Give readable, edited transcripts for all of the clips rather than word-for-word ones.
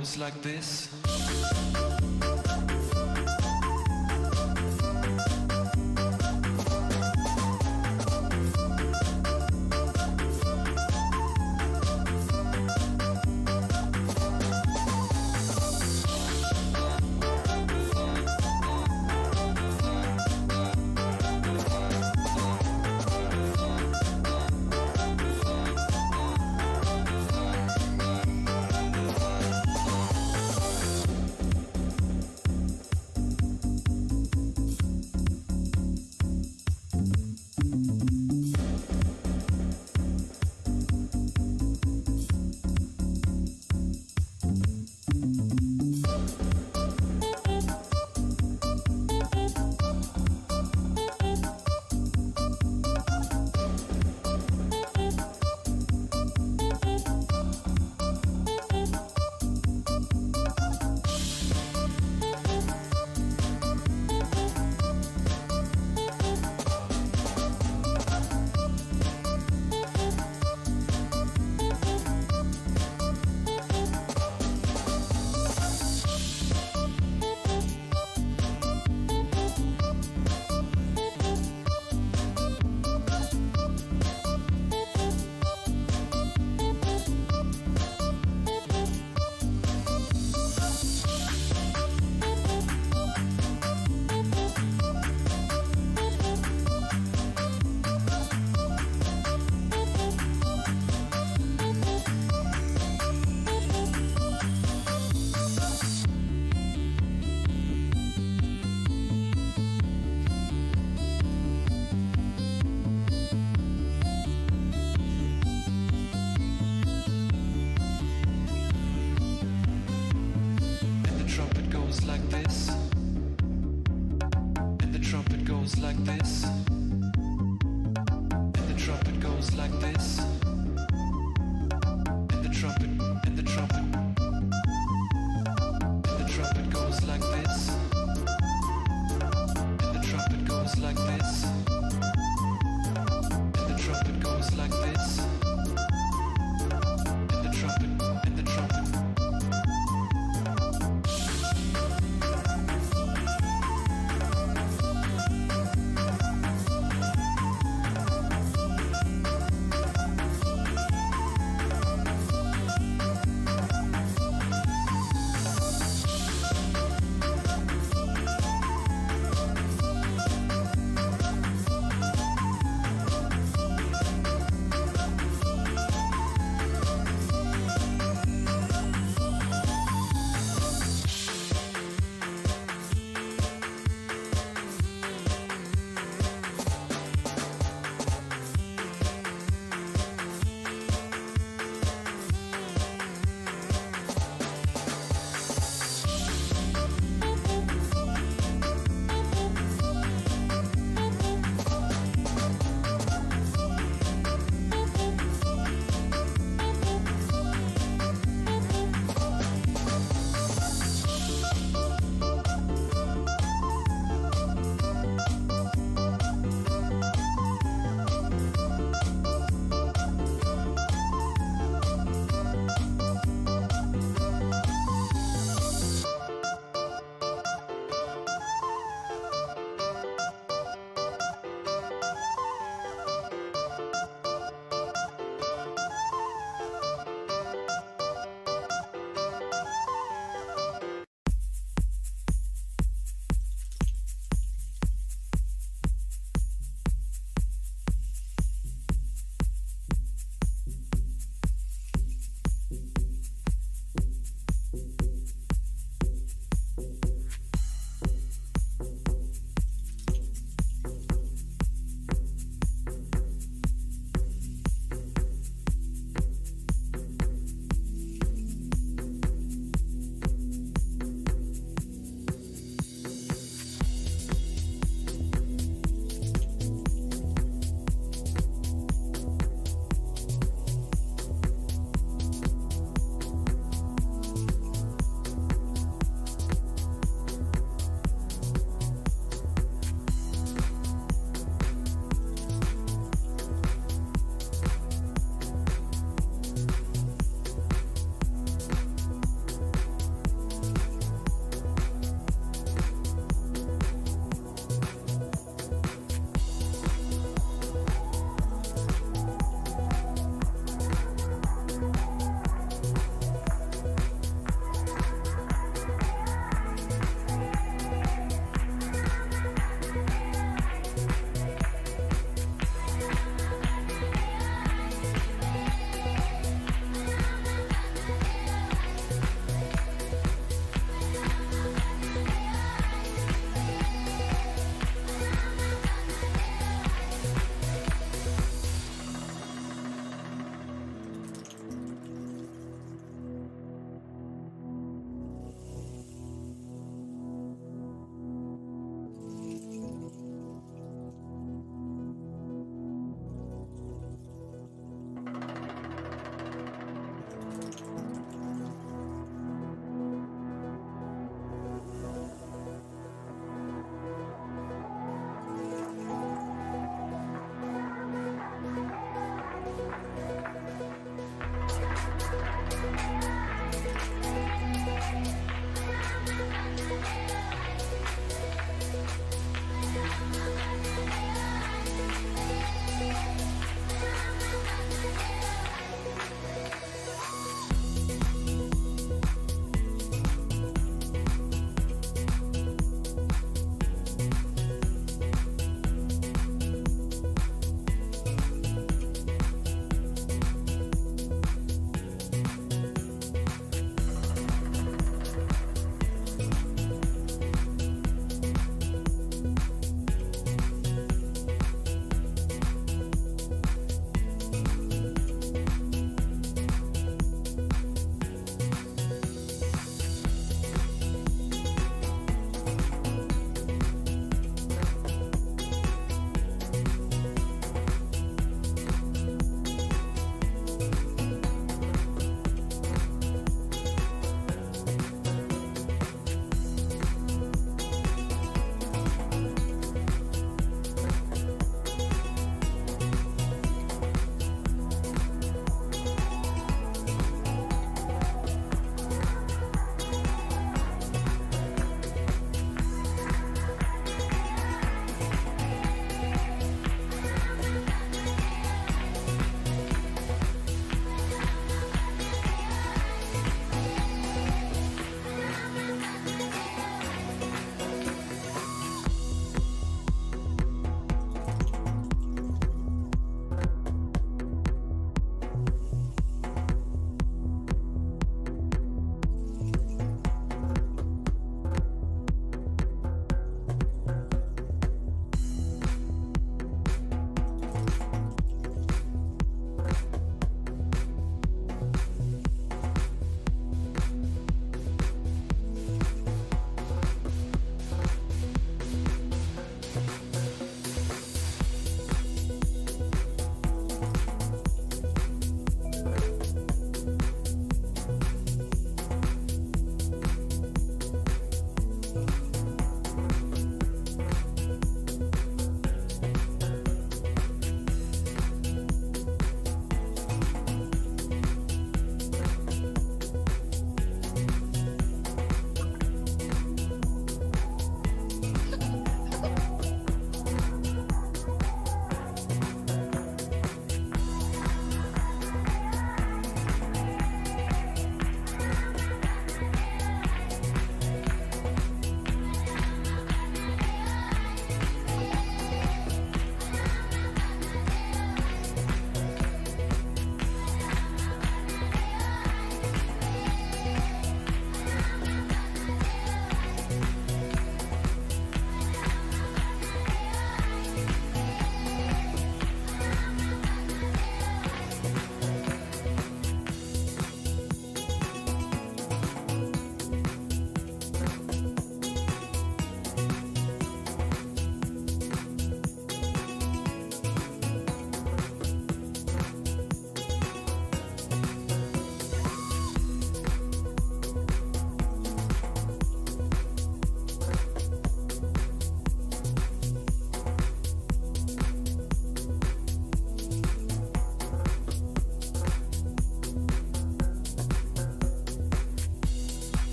goes like this.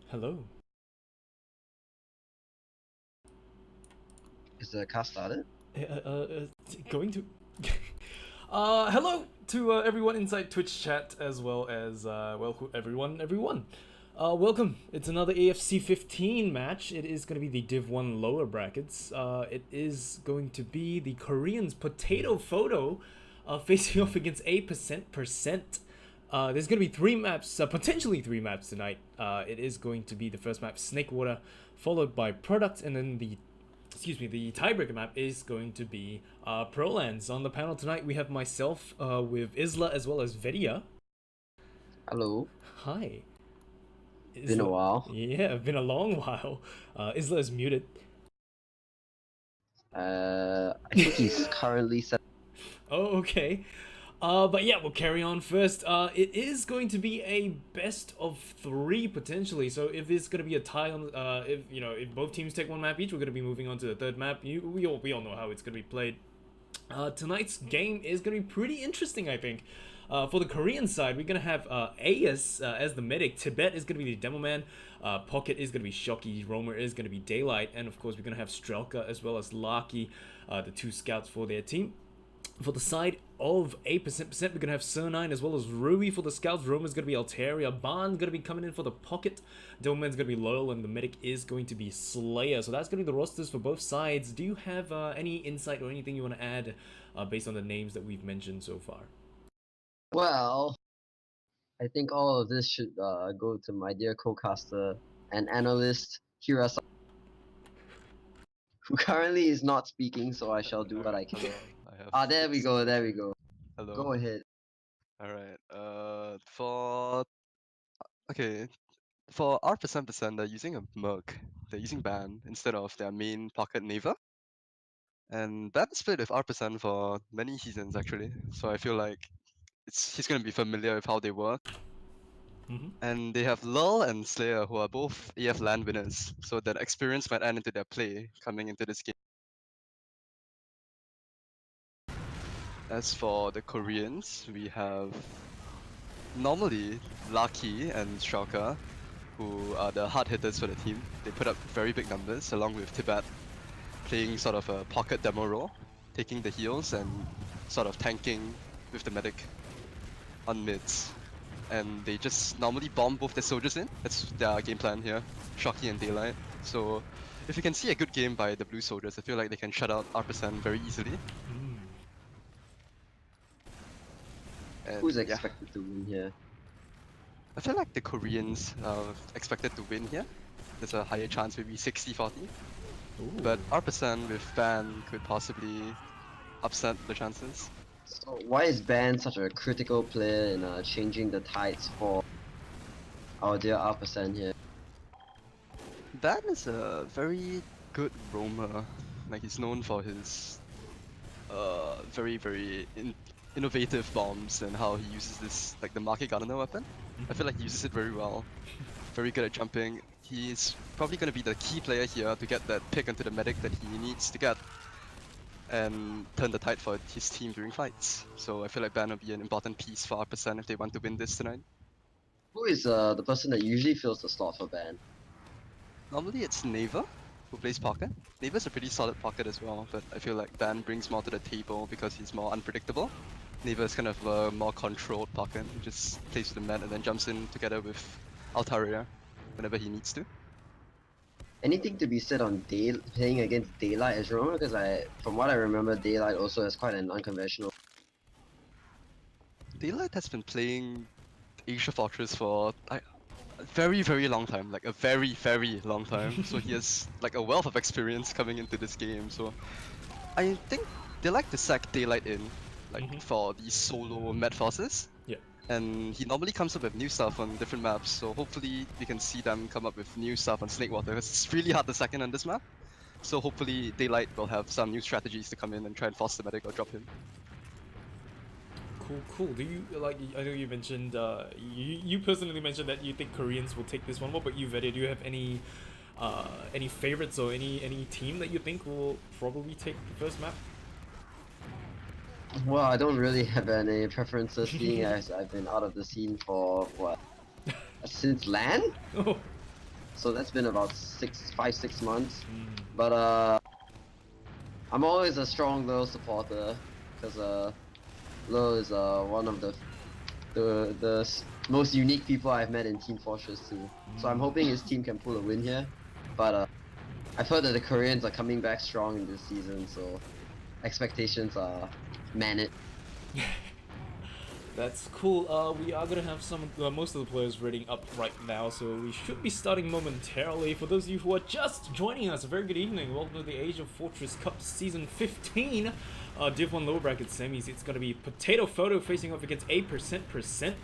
Hello. Is the cast started? Going to. Hello to everyone inside Twitch chat as well as everyone. Welcome. It's another AFC 15 match. It is going to be the Div 1 lower brackets. It is going to be the Koreans Potato Photo facing off against A%. There's going to be three maps, potentially three maps tonight. It is going to be the first map, Snake Water, followed by Product, and then the tiebreaker map is going to be Prolands. On the panel tonight, we have myself with Isla as well as Vetia. Hello. Hi. Been a Isla. while. Yeah, been a long while. Isla is muted. I think he's currently set. Oh, okay. But yeah, we'll carry on first. It is going to be a best of three potentially. So if it's going to be a tie on, if both teams take one map each, we're going to be moving on to the third map. We all know how it's going to be played. Tonight's game is going to be pretty interesting, I think. For the Korean side, we're going to have Ayas as the medic. Tibet is going to be the demo man. Pocket is going to be Shocky. Roamer is going to be Daylight. And of course, we're going to have Strelka as well as Laki, the two scouts for their team. For the side of A%, we're going to have Sir9 as well as Ruby for the scouts. Roman's going to be Altaria. Barn's going to be coming in for the pocket. Doman's going to be Loyal, and the medic is going to be Slayer. So that's going to be the rosters for both sides. Do you have any insight or anything you want to add based on the names that we've mentioned so far? Well, I think all of this should go to my dear co-caster and analyst Hirasa, who currently is not speaking, so I shall do what I can. Hello, I have. There we go. There we go. Hello. Go ahead. All right. For R%, they're using a Merc. They're using Ban instead of their main pocket Neva. And Ban has played with R% for many seasons actually, so I feel like he's gonna be familiar with how they work. And they have Lul and Slayer, who are both AF LAN winners, so that experience might add into their play coming into this game. As for the Koreans, we have normally Lucky and Strelka, who are the hard hitters for the team. They put up very big numbers, along with Tibet playing sort of a pocket demo role, taking the heals and sort of tanking with the medic on mids. And they just normally bomb both their soldiers in. That's their game plan here, Shocky and Daylight. So if you can see a good game by the blue soldiers, I feel like they can shut out R% very easily. And Who's expected to win here? I feel like the Koreans are expected to win here. There's a higher chance, maybe 60-40. But R% with Ban could possibly upset the chances. So why is Ban such a critical player in changing the tides for our dear R% here? Ban is a very good roamer. Like, he's known for his very innovative bombs and how he uses this, like the Market Gardener weapon. I feel like he uses it very well. Very good at jumping. He's probably going to be the key player here to get that pick onto the medic that he needs to get and turn the tide for his team during fights. So I feel like Ban will be an important piece for R% if they want to win this tonight. Who is the person that usually fills the slot for Ban? Normally it's Neva, who plays pocket. Neva's a pretty solid pocket as well, but I feel like Ban brings more to the table because he's more unpredictable. Neva is kind of a more controlled pocket, he just plays with the mat and then jumps in together with Altaria whenever he needs to. Anything to be said on playing against Daylight as roamer? Because from what I remember, Daylight also has quite an unconventional. Daylight has been playing AsiaFortress for a very long time, like a very long time. So he has like a wealth of experience coming into this game. So I think they like to sack Daylight in, like for these solo med forces. Yeah. And he normally comes up with new stuff on different maps, so hopefully we can see them come up with new stuff on Snake Water, because it's really hard to second on this map. So hopefully Daylight will have some new strategies to come in and try and force the medic or drop him. Cool. Do you I know you mentioned you personally mentioned that you think Koreans will take this one more, but do you have any favorites or any team that you think will probably take the first map? Well, I don't really have any preferences, being as I've been out of the scene for what? Since LAN? Oh. so that's been about 5-6 months. Mm. But I'm always a strong Lil supporter because Lil is one of the most unique people I've met in Team Fortress 2. So I'm hoping his team can pull a win here. But I've heard that the Koreans are coming back strong in this season, so expectations are managed. That's cool. We are gonna have most of the players ready up right now, so we should be starting momentarily. For those of you who are just joining us, a very good evening. Welcome to the AsiaFortress Cup Season 15, Div 1 lower bracket semis. It's gonna be Potato Photo facing off against A%%.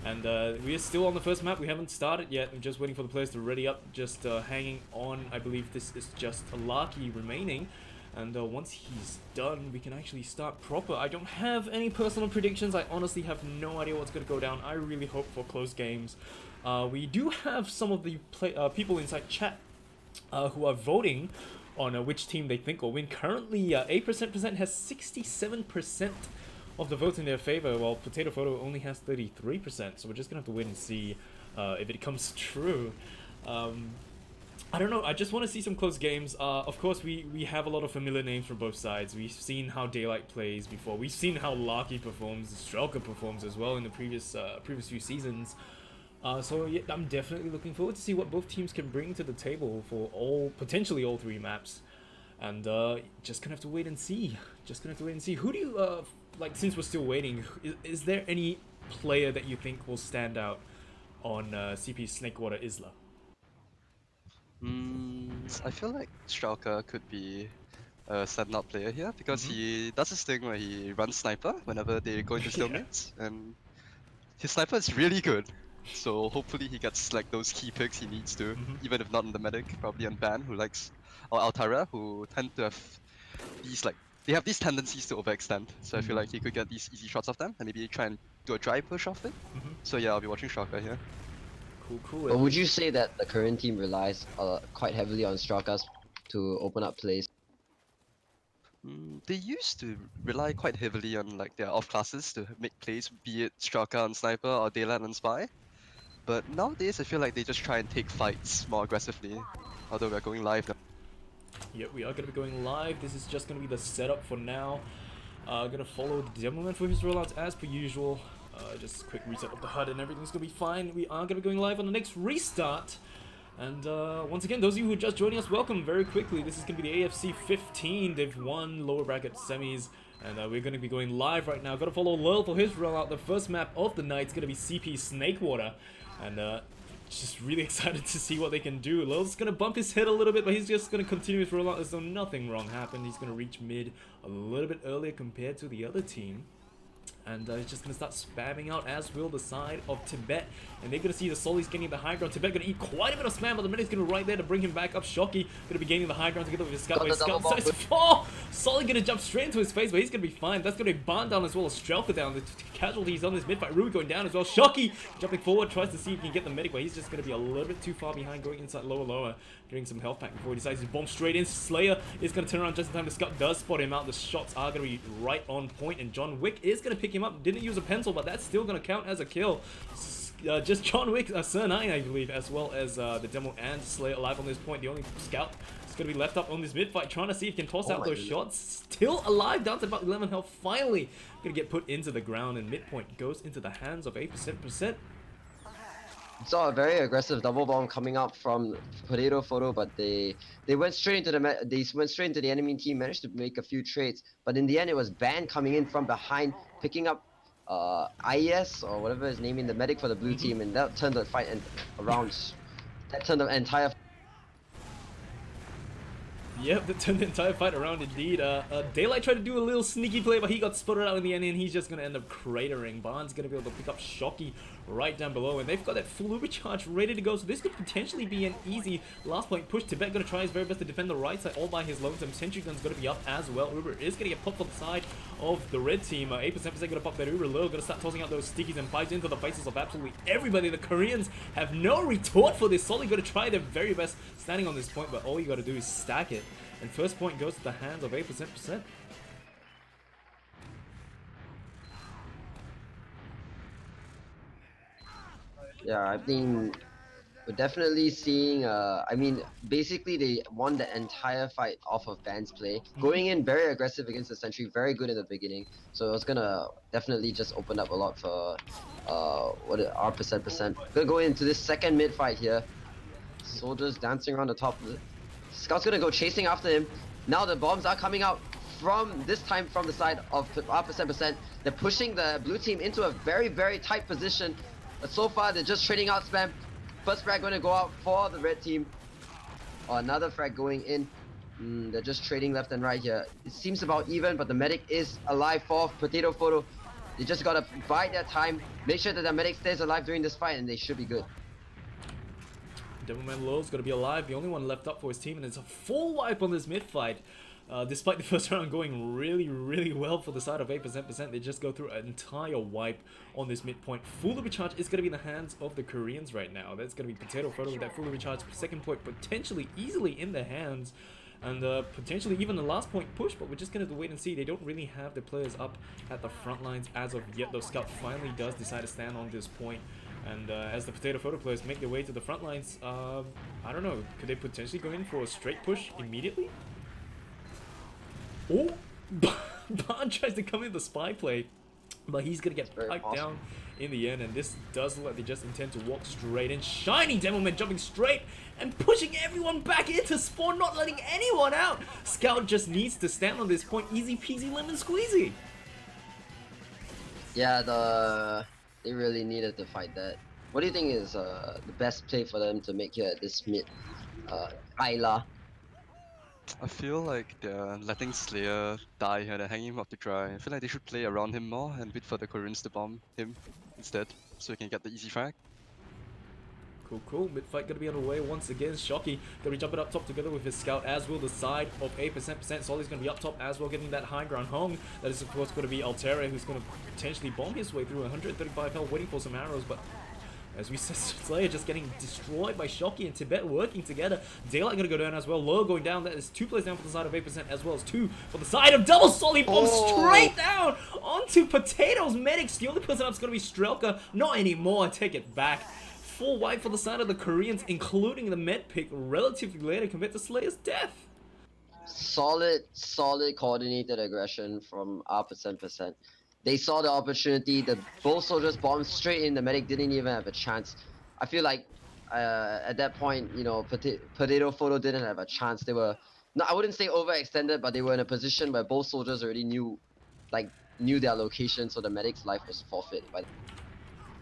And we are still on the first map. We haven't started yet. I'm just waiting for the players to ready up. Just hanging on. I believe this is just a Larky remaining. And once he's done, we can actually start proper. I don't have any personal predictions. I honestly have no idea what's going to go down. I really hope for close games. We do have some of the people inside chat who are voting on which team they think will win. Currently, A% has 67% of the votes in their favor, while Potato Photo only has 33%. So we're just going to have to wait and see if it comes true. I don't know, I just want to see some close games. Of course, we have a lot of familiar names from both sides. We've seen how Daylight plays before. We've seen how Larky performs, Strelka performs as well in the previous few seasons. So yeah, I'm definitely looking forward to see what both teams can bring to the table for potentially all three maps. And just gonna have to wait and see. Who do you, like, since we're still waiting, is there any player that you think will stand out on CP Snakewater Isla? I feel like Strelka could be a standout player here because he does this thing where he runs sniper whenever they go into stalemates, and his sniper is really good. So hopefully he gets like those key picks he needs to, even if not on the medic, probably on Ban who likes, or Altara who tend to have these they have these tendencies to overextend. So I feel like he could get these easy shots of them and maybe try and do a dry push off it. So yeah, I'll be watching Strelka here. Cool. But would you say that the Korean team relies quite heavily on Strelkas to open up plays? They used to rely quite heavily on like their off classes to make plays, be it Strelka on Sniper or Daylight on Spy. But nowadays I feel like they just try and take fights more aggressively. Although we're going live now. Yep, we are going to be going live. This is just going to be the setup for now. Gonna follow the demo man for his rollouts as per usual. Just a quick reset of the HUD and everything's gonna be fine. We are gonna be going live on the next restart. And once again, those of you who are just joining us, welcome very quickly. This is gonna be the AFC 15 Div 1 lower bracket semis. And we're gonna be going live right now. Gotta follow Lil for his rollout. The first map of the night is gonna be CP Snakewater. And just really excited to see what they can do. Lil's gonna bump his head a little bit, but he's just gonna continue his rollout as though nothing wrong happened. He's gonna reach mid a little bit earlier compared to the other team. And he's just gonna start spamming out, as will the side of Tibet. And they're gonna see the Solis getting the high ground. Tibet gonna eat quite a bit of spam, but the medic's gonna right there to bring him back up. Shocky gonna be gaining the high ground together with his scout. His scout decides to fall. Solly gonna jump straight into his face, but he's gonna be fine. That's gonna be Barn down as well as Strelka down. The casualties on this mid fight. Rui going down as well. Shocky jumping forward, tries to see if he can get the medic, but he's just gonna be a little bit too far behind, going inside lower. Getting some health pack before he decides to bomb straight in. Slayer is gonna turn around just in time. The scout does spot him out. The shots are gonna be right on point, and John Wick is gonna pick him up. Didn't use a pencil, but that's still gonna count as a kill. Just John Wick, Sir 9, I believe, as well as the demo and Slayer alive on this point. The only scout is going to be left up on this mid fight, trying to see if he can toss out those shots. Still alive, down to about 11 health. Finally, going to get put into the ground, and midpoint goes into the hands of A%. Saw a very aggressive double bomb coming up from Potato Photo, but they went straight into the enemy team, managed to make a few trades, but in the end it was Ban coming in from behind, picking up IS or whatever his name in the medic for the blue team, and that turned the fight around. That turned the entire. Yep, that turned the entire fight around indeed. Daylight tried to do a little sneaky play, but he got spotted out in the end, and he's just going to end up cratering. Barnes going to be able to pick up Shocky right down below, and they've got that full uber charge ready to go, so this could potentially be an easy last point push. Tibet going to try his very best to defend the right side all by his lonesome. Sentry Gun's going to be up as well. Uber is going to get popped on the side of the red team. 8% going to pop that Uber. Lil going to start tossing out those stickies and bites into the faces of absolutely everybody. The Koreans have no retort for this. Solly going to try their very best standing on this point, but all you got to do is stack it. And first point goes to the hands of 8%. Yeah, I think We're definitely seeing, I mean, basically they won the entire fight off of Ban's play. Going in very aggressive against the Sentry, very good in the beginning. So it's gonna definitely just open up a lot for, our percent. Gonna go into this second mid fight here. Soldiers dancing around the top. Scout's gonna go chasing after him. Now the bombs are coming out from, this time from the side of our percent. They're pushing the blue team into a very, very tight position. But so far they're just trading out spam. First frag going to go out for the red team. Oh, another frag going in. They're just trading left and right here. It seems about even, but the medic is alive for Potato Photo. They just got to bide their time, make sure that the medic stays alive during this fight, and they should be good. Devilman Low's got to be alive, the only one left up for his team, and it's a full wipe on this mid fight. Despite the first round going really, really well for the side of 8%, they just go through an entire wipe on this midpoint. Fully recharge is going to be in the hands of the Koreans right now. That's going to be Potato Photo with that fully recharged second point potentially easily in their hands. And potentially even the last point push, but we're just going to have to wait and see. They don't really have the players up at the front lines as of yet, though Scout finally does decide to stand on this point. And as the Potato Photo players make their way to the front lines, I don't know, could they potentially go in for a straight push immediately? Oh, Ban tries to come in the spy play, but he's gonna get piped down in the end, and this does look like they just intend to walk straight in. Shiny Devilman jumping straight and pushing everyone back into spawn, not letting anyone out. Scout just needs to stand on this point, easy peasy lemon squeezy. Yeah, they really needed to fight that. What do you think is the best play for them to make here at this mid isla? I feel like they're letting Slayer die here, they're hanging him up to dry. I feel like they should play around him more and wait for the Koreans to bomb him instead, so he can get the easy frag. Cool. Mid-fight gonna be on the way once again. Shocky gonna be jumping up top together with his scout, as will the side of 8%. Solly's gonna be up top as well, getting that high ground home. That is of course gonna be Altera, who's gonna potentially bomb his way through 135 health, waiting for some arrows, but as we said, Slayer just getting destroyed by Shocky and Tibet working together. Daylight gonna go down as well. Low going down. That is 2 players down for the side of 8%, as well as 2 for the side of double Solly bomb straight down onto Potatoes. Medics. The only person up's gonna be Strelka. Not anymore. I take it back. Full wipe for the side of the Koreans, including the med pick relatively later compared to Slayer's death. Solid coordinated aggression from our percent. They saw the opportunity, both soldiers bombed straight in, the medic didn't even have a chance. I feel like at that point, you know, Potato Photo didn't have a chance. They were, no, I wouldn't say overextended, but they were in a position where both soldiers already knew their location, so the medic's life was forfeit.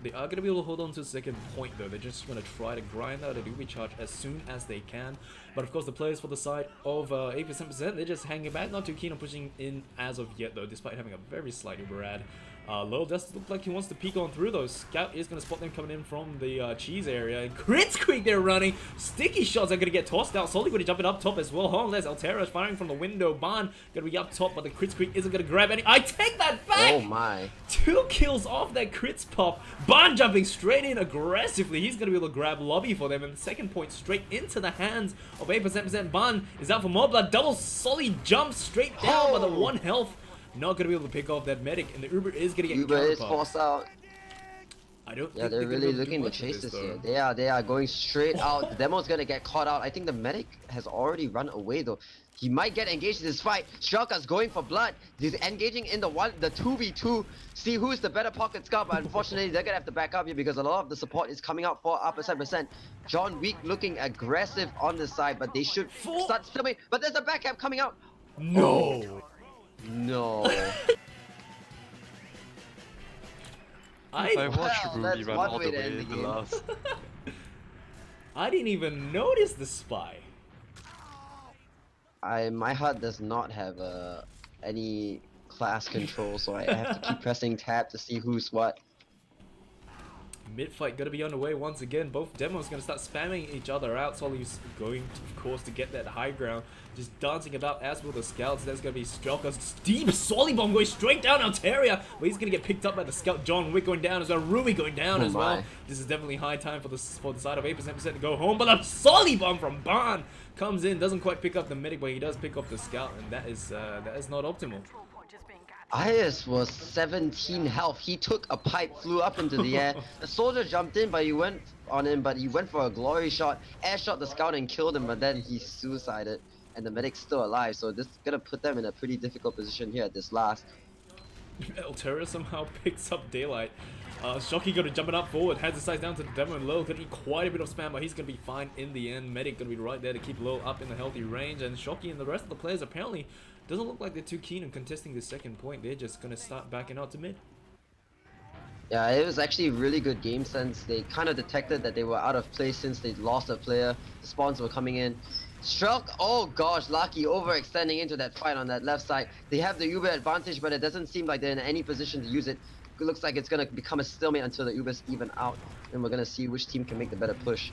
They are going to be able to hold on to the second point though. They're just going to try to grind out a doobie charge as soon as they can. But of course the players for the side of 8%, they're just hanging back, not too keen on pushing in as of yet though, despite having a very slight Uberad. Low does look like he wants to peek on through though. Scout is going to spot them coming in from the cheese area. And Crits Creek they're running. Sticky shots are going to get tossed out. Solly going to jump it up top as well. Oh, there's Altera firing from the window. Ban going to be up top, but the Crits Creek isn't going to grab any. I take that back! Oh my. 2 kills off that Crits pop. Ban jumping straight in aggressively. He's going to be able to grab Lobby for them. And the second point straight into the hands of 8%. Ban is out for more blood. Double Solly jumps straight down by the 1 health. Not gonna be able to pick off that medic, and the Uber is gonna get Uber is forced out. I don't. Yeah, they're really looking to chase this here. They are going straight out. The demo's gonna get caught out. I think the medic has already run away though. He might get engaged in this fight. Strelka's going for blood. He's engaging in the 2v2. See who's the better pocket scout, but unfortunately they're gonna have to back up here because a lot of the support is coming out for our percent. John Week looking aggressive on the side, but they should start stimming. But there's a backup coming out. No. No. I watched Well, Ruby that's run one all way the to way end the in the game. last. I didn't even notice the spy. My HUD does not have any class control, so I have to keep pressing tab to see who's what. Mid-fight gonna be underway once again. Both demos gonna start spamming each other out. Solly's going, of course, to get that high ground. Just dancing about as will the scouts. There's gonna be Strelka's deep Solly bomb going straight down Altaria. But he's gonna get picked up by the scout. John Wick going down as well. Ruby going down as well. This is definitely high time for the side of 8% to go home. But a Solly bomb from Ban comes in, doesn't quite pick up the medic, but he does pick up the scout, and that is not optimal. Ayas was 17 health. He took a pipe, flew up into the air. The soldier jumped in, but he went on him, but he went for a glory shot, air shot the scout and killed him, but then he suicided, and the medic's still alive. So this is gonna put them in a pretty difficult position here at this last. Alterra somehow picks up Daylight. Shocky gonna jump it up forward, has his sights down to the demo, and Low gonna eat quite a bit of spam, but he's gonna be fine in the end. Medic gonna be right there to keep Low up in the healthy range, and Shocky and the rest of the players apparently doesn't look like they're too keen on contesting the second point. They're just gonna start backing out to mid. Yeah, it was actually a really good game sense. They kind of detected that they were out of place since they lost a player. The spawns were coming in. Strelk, oh gosh, Lucky overextending into that fight on that left side. They have the Uber advantage, but it doesn't seem like they're in any position to use it. It looks like it's gonna become a stalemate until the Ubers even out, and we're gonna see which team can make the better push.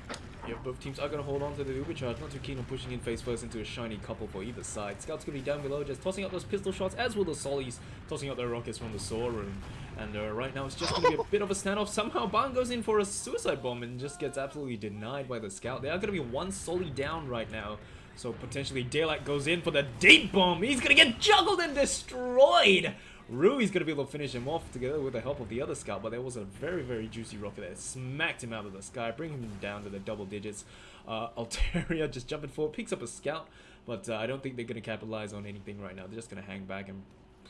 Yeah, both teams are going to hold on to the Uber charge, not too keen on pushing in face first into a shiny couple for either side. Scout's going to be down below, just tossing up those pistol shots, as will the Solis, tossing up their rockets from the saw room. And right now it's just going to be a bit of a standoff. Somehow Ban goes in for a suicide bomb and just gets absolutely denied by the Scout. They are going to be one Soli down right now. So potentially Daylight goes in for the deep bomb. He's going to get juggled and destroyed. Rui's going to be able to finish him off together with the help of the other Scout, but there was a very, very juicy rocket that smacked him out of the sky, bringing him down to the double digits. Alteria just jumping forward, picks up a Scout, but I don't think they're going to capitalize on anything right now. They're just going to hang back and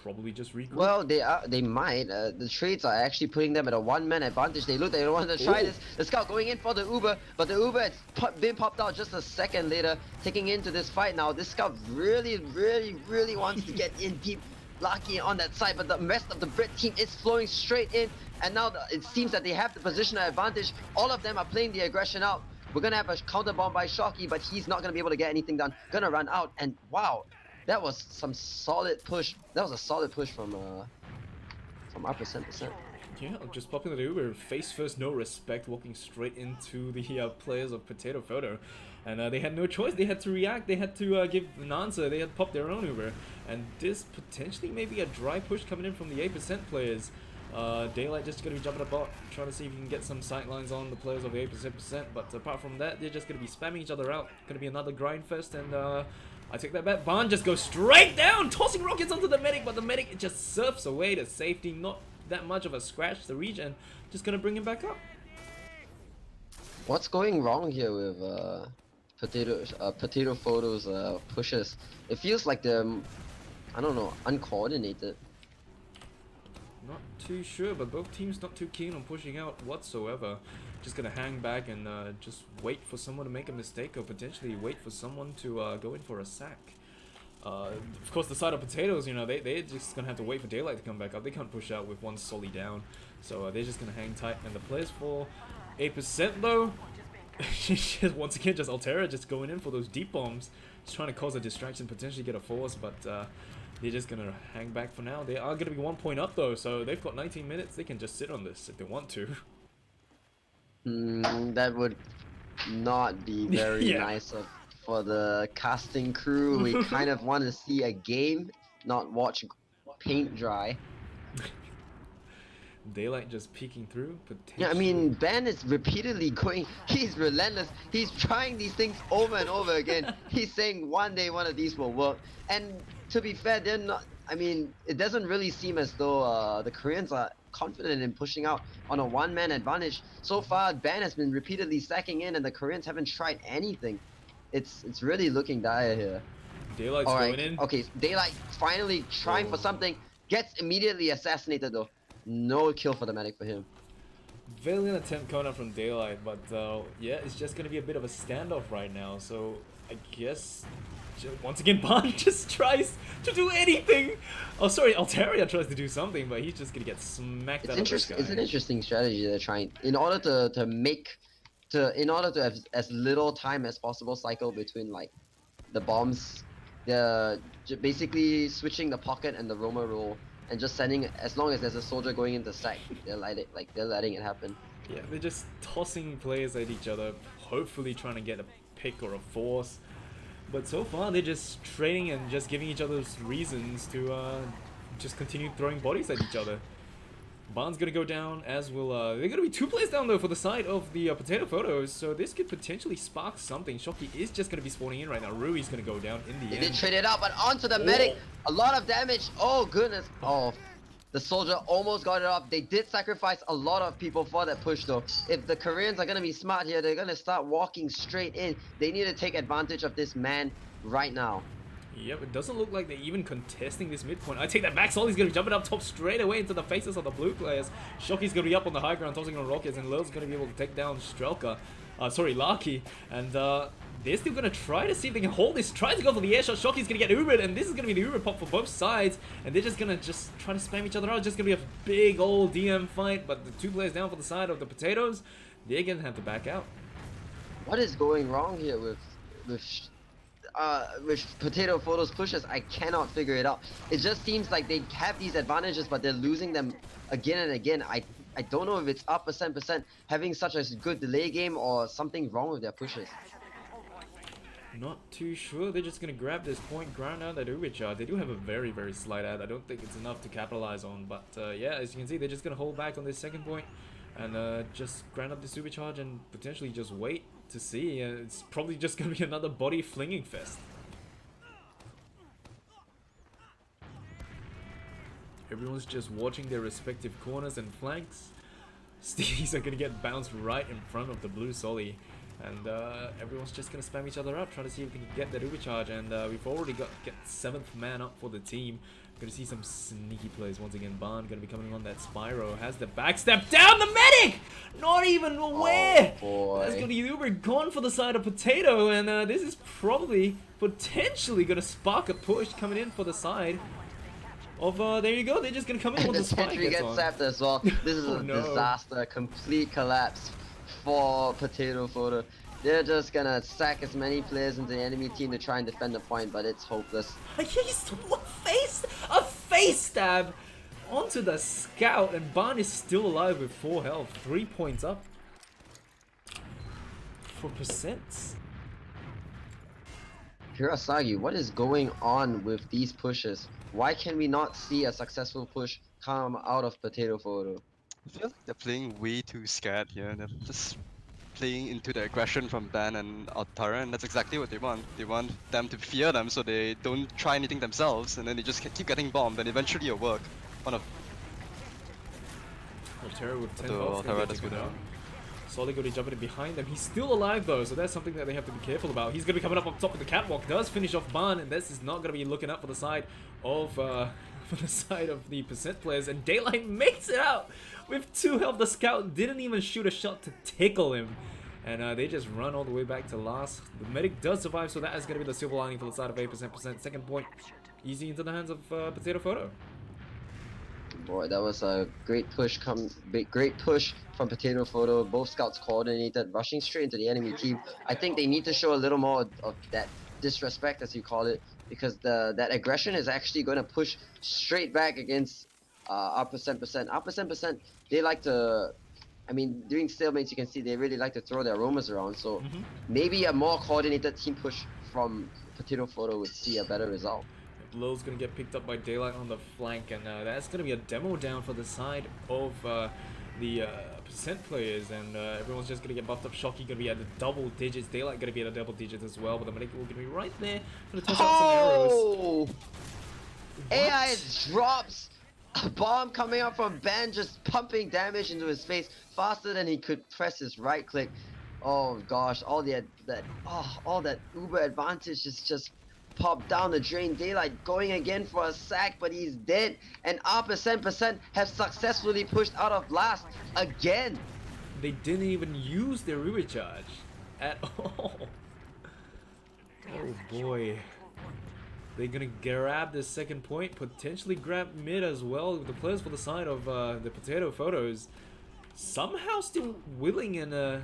probably just regroup. Well, they might. The trades are actually putting them at a one-man advantage. They look, they want to try this. The Scout going in for the Uber, but the Uber has been popped out just a second later, taking into this fight now. This Scout really, really, really wants to get in deep. Lucky on that side, but the rest of the Brit team is flowing straight in, and now it seems that they have the positional advantage. All of them are playing the aggression out. We're gonna have a counter bomb by Shocky, but he's not gonna be able to get anything done. Gonna run out, and wow, that was some solid push. That was a solid push from our percent. Yeah, just popping the Uber, face first, no respect, walking straight into the players of Potato Photo. And they had no choice, they had to react, they had to give an answer, they had popped their own Uber. And this potentially may be a dry push coming in from the 8% players. Daylight just going to be jumping about, trying to see if he can get some sightlines on the players of the 8%. But apart from that, they're just going to be spamming each other out. Going to be another grind fest, and I take that bet. Ban just goes straight down, tossing rockets onto the medic, but the medic just surfs away to safety. Not that much of a scratch. The regen just going to bring him back up. What's going wrong here with Potato Photo's pushes? It feels like they're, I don't know, uncoordinated. Not too sure, but both teams not too keen on pushing out whatsoever. Just gonna hang back and just wait for someone to make a mistake, or potentially wait for someone to go in for a sack. Of course, the side of Potatoes, you know, they're just gonna have to wait for Daylight to come back up. They can't push out with one Soli down, so they're just gonna hang tight. And the players for 8% though, once again, just Alterra just going in for those deep bombs, just trying to cause a distraction, potentially get a force, but they're just gonna hang back for now. They are gonna be 1 point up though, so they've got 19 minutes. They can just sit on this if they want to. That would not be very nice for the casting crew. We kind of want to see a game, not watch paint dry. Daylight just peeking through, potentially. Yeah, I mean, Ben is repeatedly going, he's relentless, he's trying these things over and over again. He's saying one day one of these will work. And to be fair, they're not, I mean, it doesn't really seem as though the Koreans are confident in pushing out on a one-man advantage. So far, Ben has been repeatedly stacking in, and the Koreans haven't tried anything. It's really looking dire here. Daylight's going in. Okay, Daylight finally trying for something, gets immediately assassinated though. No kill for the medic for him. Valiant attempt coming up from Daylight, but yeah, it's just gonna be a bit of a standoff right now. So I guess once again Ban just tries to do anything. Oh, sorry, Alteria tries to do something, but he's just gonna get smacked out of this guy. It's an interesting strategy they're trying in order in order to have as little time as possible cycle between like the bombs. They're basically switching the pocket and the roamer roll, and just sending, as long as there's a soldier going into sack, they're letting it happen. Yeah, they're just tossing players at each other, hopefully trying to get a pick or a force. But so far they're just trading and just giving each other reasons to just continue throwing bodies at each other. Barn's gonna go down, as will, they're gonna be 2 players down though for the side of the Potato Photos, so this could potentially spark something. Shocky is just gonna be spawning in right now. Rui's gonna go down in the They end. did trade it out, but onto the medic. A lot of damage. Oh, goodness. Oh, the soldier almost got it off. They did sacrifice a lot of people for that push, though. If the Koreans are going to be smart here, they're going to start walking straight in. They need to take advantage of this man right now. Yep, it doesn't look like they're even contesting this midpoint. I take that back. Solly's gonna be jumping up top straight away into the faces of the blue players. Shocky's gonna be up on the high ground, tossing on rockets, and Lil's gonna be able to take down Strelka. Sorry, Larky. And they're still gonna try to see if they can hold this. Tries to go for the air shot. Shocky's gonna get Ubered, and this is gonna be the Uber pop for both sides. And they're just gonna try to spam each other out. Just gonna be a big old DM fight. But the 2 players down for the side of the Potatoes, they're gonna have to back out. What is going wrong here with Potato Photos pushes? I cannot figure it out. It just seems like they have these advantages, but they're losing them again and again. I don't know if it's up percent having such a good delay game or something wrong with their pushes. Not too sure. They're just gonna grab this point, ground out that Uber charge. They do have a very, very slight ad. I don't think it's enough to capitalize on, but yeah, as you can see, they're just gonna hold back on this second point and just ground up the super charge and potentially just wait to see. It's probably just gonna be another body flinging fest. Everyone's just watching their respective corners and flanks. Stevies are gonna get bounced right in front of the blue Solly. And everyone's just gonna spam each other up, trying to see if we can get that Uber charge. And we've already got 7th man up for the team. Gonna see some sneaky plays once again. Barn gonna be coming on that Spyro. Has the backstep down the medic! Not even aware! Oh boy. That's gonna be Uber gone for the side of Potato. And this is probably potentially gonna spark a push coming in for the side of, there you go. They're just gonna come in And once the the spike sentry gets gets on. zapped as well. This is Oh, a no. disaster, complete collapse for Potato Photo. They're just gonna sack as many players into the enemy team to try and defend the point, but it's hopeless. He's a face stab onto the scout, and Barn is still alive with 4 health, 3 points up for percents. Hirasagi, what is going on with these pushes? Why can we not see a successful push come out of Potato Photo? I feel like they're playing way too scared here. They're just playing into the aggression from Ban and Altara, and that's exactly what they want. They want them to fear them so they don't try anything themselves, and then they just keep getting bombed, and eventually it'll work. One of Altera with 10 Although health. Altara does go down. Solly going to jump in behind them. He's still alive though, so that's something that they have to be careful about. He's going to be coming up on top of the catwalk. Does finish off Barn, and this is not going to be looking up for the side of the percent players. And Daylight makes it out with 2 health. The scout didn't even shoot a shot to tickle him. And they just run all the way back to last. The medic does survive, so that is going to be the silver lining for the side of 8%. Second point, easy into the hands of Potato Photo. Boy, that was a great push from Potato Photo. Both scouts coordinated, rushing straight into the enemy team. I think they need to show a little more of that disrespect, as you call it, because that aggression is actually going to push straight back against our percent. Our percent, they like to... I mean, during stalemates, you can see they really like to throw their aromas around, so maybe a more coordinated team push from Potato Photo would see a better result. Lil's gonna get picked up by Daylight on the flank, and that's gonna be a demo down for the side of the percent players, and everyone's just gonna get buffed up. Shocky gonna be at the double digits, Daylight gonna be at the double digits as well, but the medic will gonna be right there. Gonna toss out some arrows. AI drops a bomb coming up from Ben, just pumping damage into his face faster than he could press his right click. Oh gosh, all that Uber advantage is just popped down the drain. Daylight going again for a sack, but he's dead. And our percent have successfully pushed out of last again. They didn't even use their Uber charge at all. Oh boy. They're gonna grab the second point, potentially grab mid as well. The players for the side of the Potato Photos somehow still willing and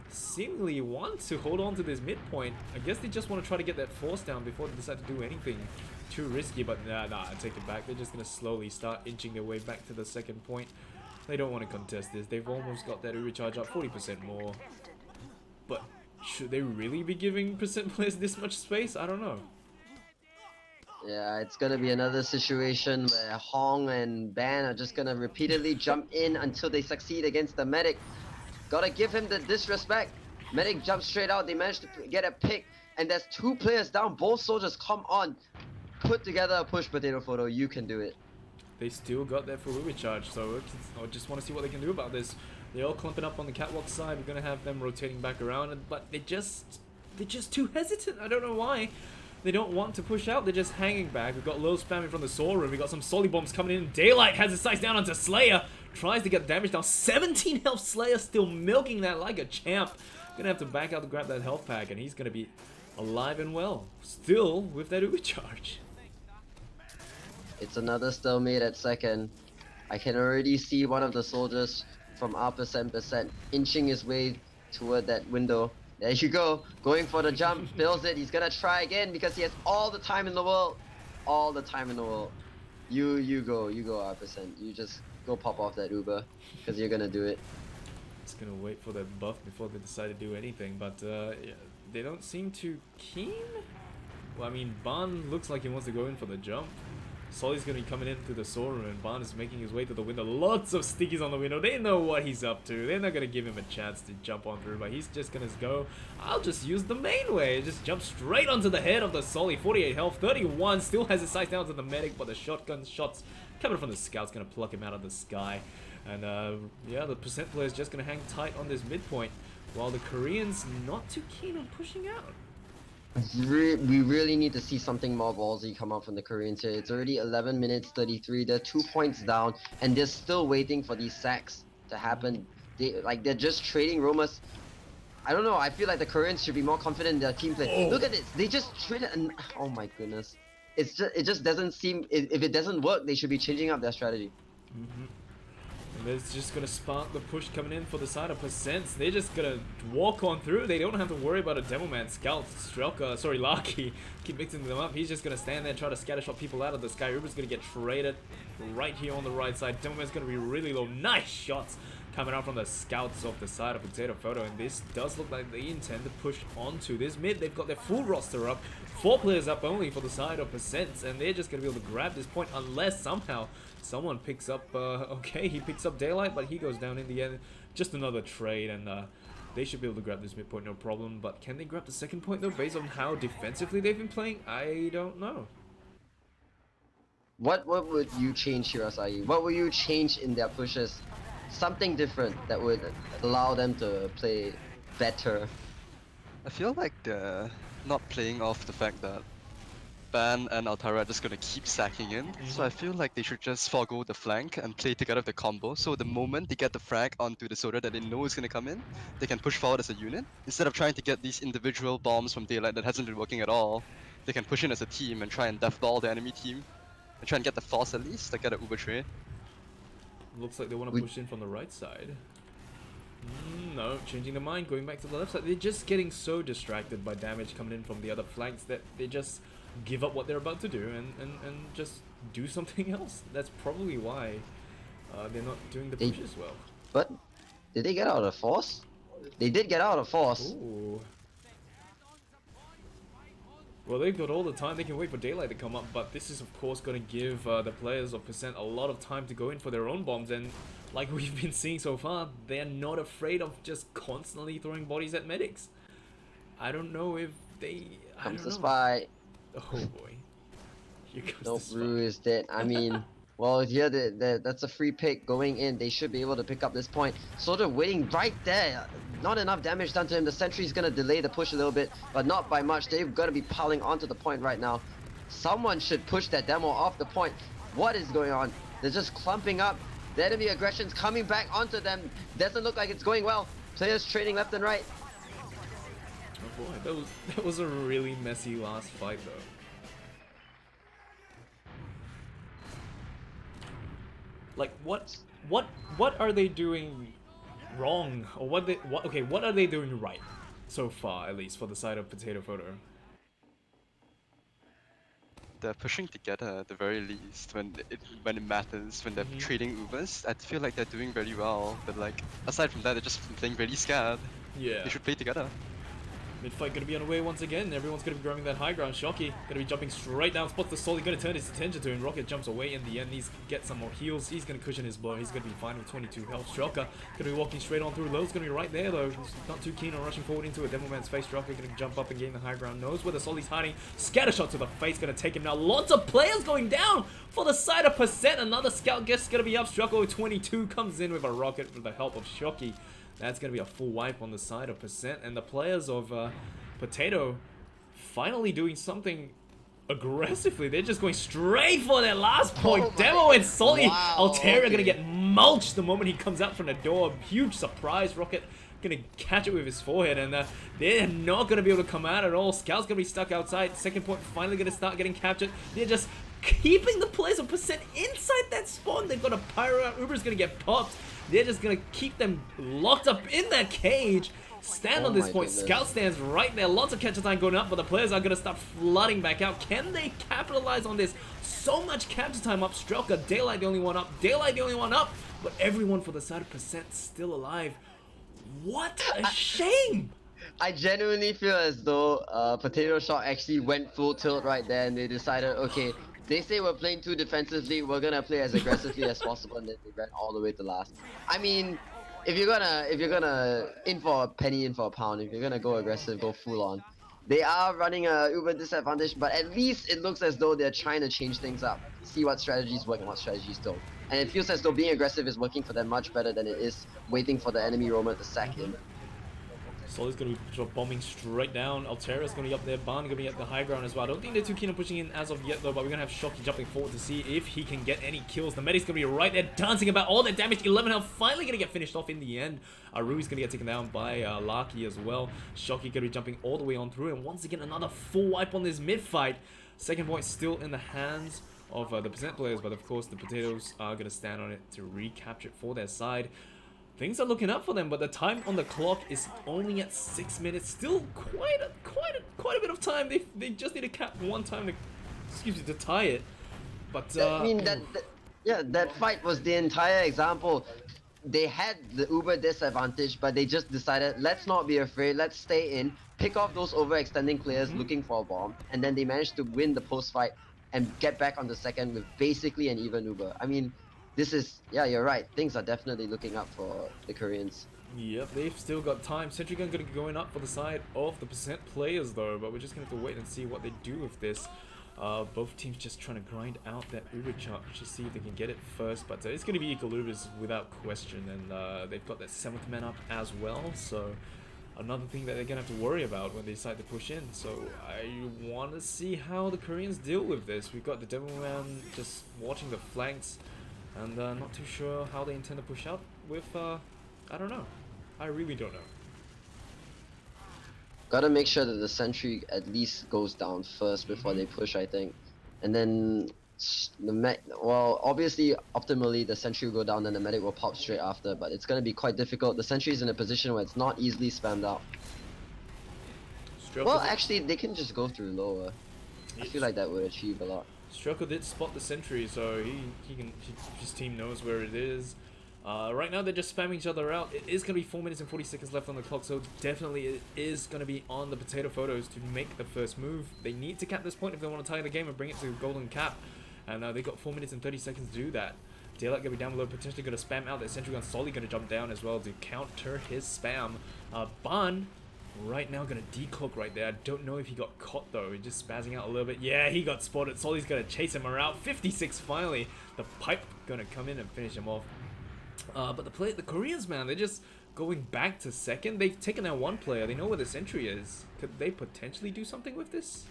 seemingly want to hold on to this midpoint. I guess they just want to try to get that force down before they decide to do anything too risky, but nah, I take it back. They're just gonna slowly start inching their way back to the second point. They don't want to contest this. They've almost got that Uber charge up 40% more. But should they really be giving percent players this much space? I don't know. Yeah, it's gonna be another situation where Hong and Ban are just gonna repeatedly jump in until they succeed against the medic. Gotta give him the disrespect. Medic jumps straight out, they managed to get a pick, and there's 2 players down. Both soldiers come on. Put together a push potato photo, you can do it. They still got their full Uber charge, so I just want to see what they can do about this. They're all clumping up on the catwalk side. We're gonna have them rotating back around, but they're just too hesitant. I don't know why. They don't want to push out. They're just hanging back. We've got low spamming from the Soul Room. We got some Solly bombs coming in. Daylight has his sights down onto Slayer. Tries to get damage down. 17 health. Slayer still milking that like a champ. Gonna have to back out to grab that health pack, and he's gonna be alive and well. Still with that Uber charge. It's another stalemate at second. I can already see one of the soldiers from our percent inching his way toward that window. There you go, going for the jump, builds it. He's gonna try again because he has all the time in the world. All the time in the world. You go R%. You just go pop off that Uber because you're gonna do it. Just gonna wait for that buff before they decide to do anything, but yeah, they don't seem too keen. Well, I mean, Ban looks like he wants to go in for the jump. Solly's gonna be coming in through the Soul Room, and Ban is making his way to the window. Lots of stickies on the window. They know what he's up to. They're not gonna give him a chance to jump on through, but he's just gonna go, I'll just use the main way. Just jump straight onto the head of the Solly. 48 health, 31. Still has his sights down to the medic, but the shotgun shots coming from the scout's gonna pluck him out of the sky. And yeah, the percent player is just gonna hang tight on this midpoint, while the Koreans not too keen on pushing out. We really need to see something more ballsy come out from the Koreans here. It's already 11 minutes 33. They're 2 points down, and they're still waiting for these sacks to happen. They're just trading roamers. I don't know. I feel like the Koreans should be more confident in their team play. Oh. Look at this. They just traded. Oh my goodness. It just doesn't seem. If it doesn't work, they should be changing up their strategy. And that's just gonna spark the push coming in for the side of Percents. They're just gonna walk on through. They don't have to worry about a Demo Man, Scout, Strelka, sorry, Larky. Keep mixing them up. He's just gonna stand there and try to scattershot people out of the sky. Uber's gonna get traded right here on the right side. Demo Man's gonna be really low. Nice shots coming out from the Scouts off the side of Potato Photo. And this does look like they intend to push onto this mid. They've got their full roster up. 4 players up only for the side of Percents. And they're just gonna be able to grab this point unless somehow someone picks up, okay, he picks up Daylight, but he goes down in the end. Just another trade, and they should be able to grab this midpoint, no problem. But can they grab the second point, though, based on how defensively they've been playing? I don't know. What would you change, Shirasagi? What would you change in their pushes? Something different that would allow them to play better. I feel like they're not playing off the fact that Ban and Altara are just gonna keep sacking in, so I feel like they should just forego the flank and play together the combo, so the moment they get the frag onto the soldier that they know is gonna come in, they can push forward as a unit. Instead of trying to get these individual bombs from Daylight that hasn't been working at all, they can push in as a team and try and deathball the enemy team, and try and get the force at least, to get an Uber trade. Looks like they want to push in from the right side. No, changing their mind, going back to the left side. They're just getting so distracted by damage coming in from the other flanks that they just give up what they're about to do and just do something else. That's probably why they're not doing the push as well. But did they get out of force? They did get out of force. Ooh. Well, they've got all the time. They can wait for Daylight to come up, but this is of course going to give the players of Percent a lot of time to go in for their own bombs, and like we've been seeing so far, they're not afraid of just constantly throwing bodies at medics. I don't know if they... Comes the spy. Oh boy. Here comes Nope, the spy. Rue is dead. I mean, well, here that's a free pick going in. They should be able to pick up this point. Soldier waiting right there. Not enough damage done to him. The sentry's gonna delay the push a little bit, but not by much. They've got to be piling onto the point right now. Someone should push that demo off the point. What is going on? They're just clumping up. The enemy aggression's coming back onto them. Doesn't look like it's going well. Players trading left and right. Oh boy, that was a really messy last fight though. Like what are they doing wrong, or what are they doing right so far, at least for the side of Potato Photo? They're pushing together at the very least when it matters, when they're trading Ubers. I feel like they're doing very well, but like aside from that, they're just playing really scared. Yeah. They should play together. Mid-fight gonna be on the way once again. Everyone's gonna be grabbing that high ground. Shocky gonna be jumping straight down. Spots the Solly, gonna turn his attention to him. Rocket jumps away in the end. He's get some more heals. He's gonna cushion his blow. He's gonna be fine with 22 health. Shocker gonna be walking straight on through. Low's gonna be right there though. He's not too keen on rushing forward into a Devilman's face. Shocker gonna jump up and gain the high ground. Knows where the Solly's hiding. Scatter shot to the face gonna take him now. Lots of players going down for the side of Percent. Another scout guess gonna be up. Shocker with 22 comes in with a rocket with the help of Shocky. That's gonna be a full wipe on the side of Percent, and the players of Potato finally doing something aggressively. They're just going straight for their last point. Oh Demo and Solly. wow, Altaria okay. gonna get mulched the moment he comes out from the door. Huge surprise. Rocket gonna catch it with his forehead, and they're not gonna be able to come out at all. Scout's gonna be stuck outside. Second point finally gonna start getting captured. They're just keeping the players of Percent inside that spawn. They've got a pyro out. Uber's gonna get popped. They're just gonna keep them locked up in that cage. Stand Oh on this my point. goodness. Scout stands right there. Lots of capture time going up, but the players are going to start flooding back out. Can they capitalize on this? So much capture time up. Strelka, Daylight the only one up. Daylight the only one up. But everyone for the side of Percent still alive. What a shame! I genuinely feel as though Potato Shot actually went full tilt right there, and they decided, okay, they say we're playing too defensively, we're gonna play as aggressively as possible, and then they ran all the way to last. I mean, if you're gonna in for a penny, in for a pound, if you're gonna go aggressive, go full on. They are running a uber disadvantage, but at least it looks as though they're trying to change things up, see what strategies work and what strategies don't. And it feels as though being aggressive is working for them much better than it is waiting for the enemy roamer to sack him. Solly's going to be bombing straight down. Altera's going to be up there. Barn going to be at the high ground as well. I don't think they're too keen on pushing in as of yet though, but we're going to have Shocky jumping forward to see if he can get any kills. The medic's going to be right there dancing about all that damage. 11 health finally going to get finished off in the end. Arui's going to get taken down by Larky as well. Shocky going to be jumping all the way on through, and once again another full wipe on this mid fight. Second point still in the hands of the Percent players, but of course the Potatoes are going to stand on it to recapture it for their side. Things are looking up for them, but the time on the clock is only at 6 minutes. Still quite a bit of time. They just need to cap one time to tie it. But I mean that fight was the entire example. They had the uber disadvantage, but they just decided, let's not be afraid, let's stay in, pick off those overextending players looking for a bomb, and then they managed to win the post fight and get back on the second with basically an even uber. I mean, this is, yeah, you're right. Things are definitely looking up for the Koreans. Yep, they've still got time. Sentry Gun going to be going up for the side of the Percent players though, but we're just going to have to wait and see what they do with this. Both teams just trying to grind out that Uber chart to see if they can get it first, but it's going to be equal Ubers without question, and they've got that 7th man up as well, so another thing that they're going to have to worry about when they decide to push in. So I want to see how the Koreans deal with this. We've got the Devilman just watching the flanks, and not too sure how they intend to push out with, I don't know. I really don't know. Gotta make sure that the sentry at least goes down first before they push, I think. And then well, obviously, optimally, the sentry will go down, then the medic will pop straight after, but it's gonna be quite difficult. The sentry is in a position where it's not easily spammed out. Well, actually, they can just go through lower. I feel like that would achieve a lot. Stroko did spot the sentry, so his team knows where it is. Right now they're just spamming each other out. It is going to be 4 minutes and 40 seconds left on the clock, so definitely it is going to be on the Potato Photos to make the first move. They need to cap this point if they want to tie the game and bring it to golden cap, and they got 4 minutes and 30 seconds to do that. Daylight going to be down below, potentially going to spam out. That Sentry Gun solely going to jump down as well to counter his spam. Ban right now going to decloak right there. I don't know if he got caught though. He's just spazzing out a little bit. Yeah, he got spotted. Solly's going to chase him around. 56 finally. The pipe going to come in and finish him off. But the Koreans, man, they're just going back to second. They've taken out one player. They know where the sentry is. Could they potentially do something with this?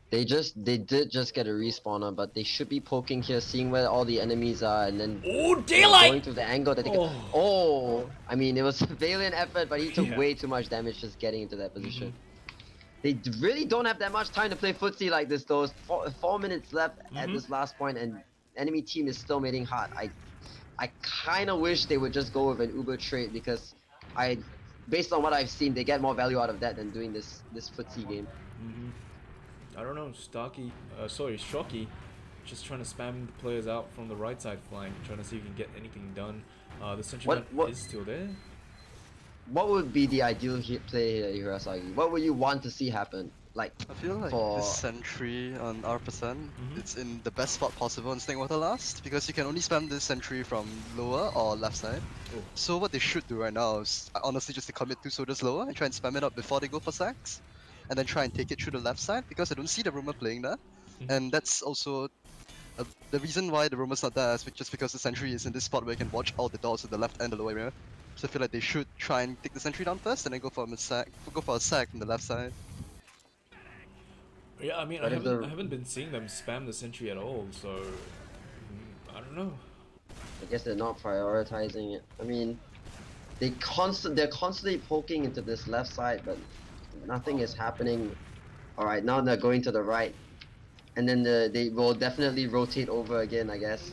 They did just get a respawner, but they should be poking here, seeing where all the enemies are, and then Daylight! going to the angle that they can. Oh, I mean, it was a valiant effort, but he took way too much damage just getting into that position. They really don't have that much time to play footsie like this, though. 4 minutes left at this last point, and enemy team is still making hot. I kind of wish they would just go with an Uber trade, because based on what I've seen, they get more value out of that than doing this footsie game. I don't know, Shocky, just trying to spam the players out from the right side flank, trying to see if he can get anything done. The sentry gun is still there. what would be the ideal play here, Hirasagi? What would you want to see happen? Like, I feel like for... this sentry on R%, Mm-hmm. it's in the best spot possible in Snake Water Last, because you can only spam this sentry from lower or left side. Oh. So what they should do right now is honestly just to commit 2 soldiers lower and try and spam it up before they go for sacks. And then try and take it through the left side, because I don't see the Roamer playing there. Mhm. And that's also the reason why the Roamer's not there is just because the sentry is in this spot where you can watch all the doors to the left and the lower area. So I feel like they should try and take the sentry down first and then go for a sack from the left side. Yeah, I mean, But I if the- haven't been seeing them spam the sentry at all, so I don't know. I guess they're not prioritizing it. I mean, they're constantly poking into this left side, but nothing is happening. Alright, now they're going to the right. And then they will definitely rotate over again, I guess.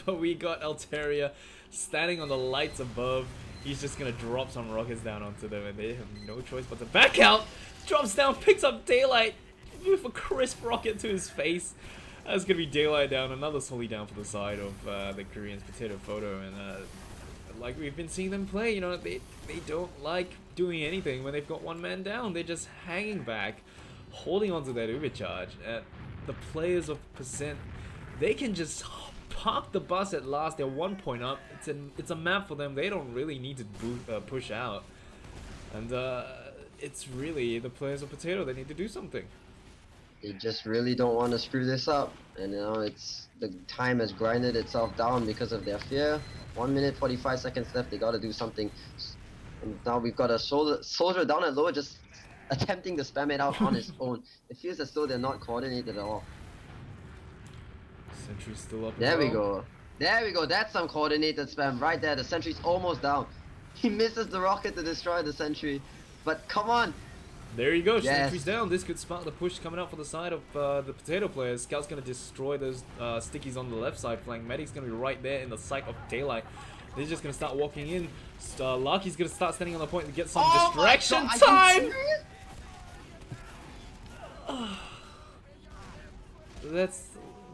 But we got Altaria standing on the lights above. He's just gonna drop some rockets down onto them, and they have no choice but to back out. Drops down, picks up Daylight with a crisp rocket to his face. That's gonna be Daylight down, another Sully down for the side of the Koreans' Potato Photo, and like we've been seeing them play, you know, they don't like doing anything when they've got one man down. They're just hanging back, holding onto that Uber charge. The players of Percent, they can just park the bus at last. They're 1 point up. It's a map for them. They don't really need to push out, and it's really the players of Potato. They need to do something. They just really don't want to screw this up, and you know the time has grinded itself down because of their fear. 1 minute 45 seconds left. They gotta do something. And now we've got a soldier down at lower, just attempting to spam it out on his own. It feels as though they're not coordinated at all. Sentry's still up. There as we well. go. There we go. That's some coordinated spam right there. The sentry's almost down. He misses the rocket to destroy the sentry. But come on. There you go, Yes. Sentry's down. This could spark the push coming out for the side of the Potato players. Scout's gonna destroy those stickies on the left side flank. Medic's gonna be right there in the sight of Daylight. They're just gonna start walking in. Lucky's gonna start standing on the point to get some Oh my distraction God, are you time! serious?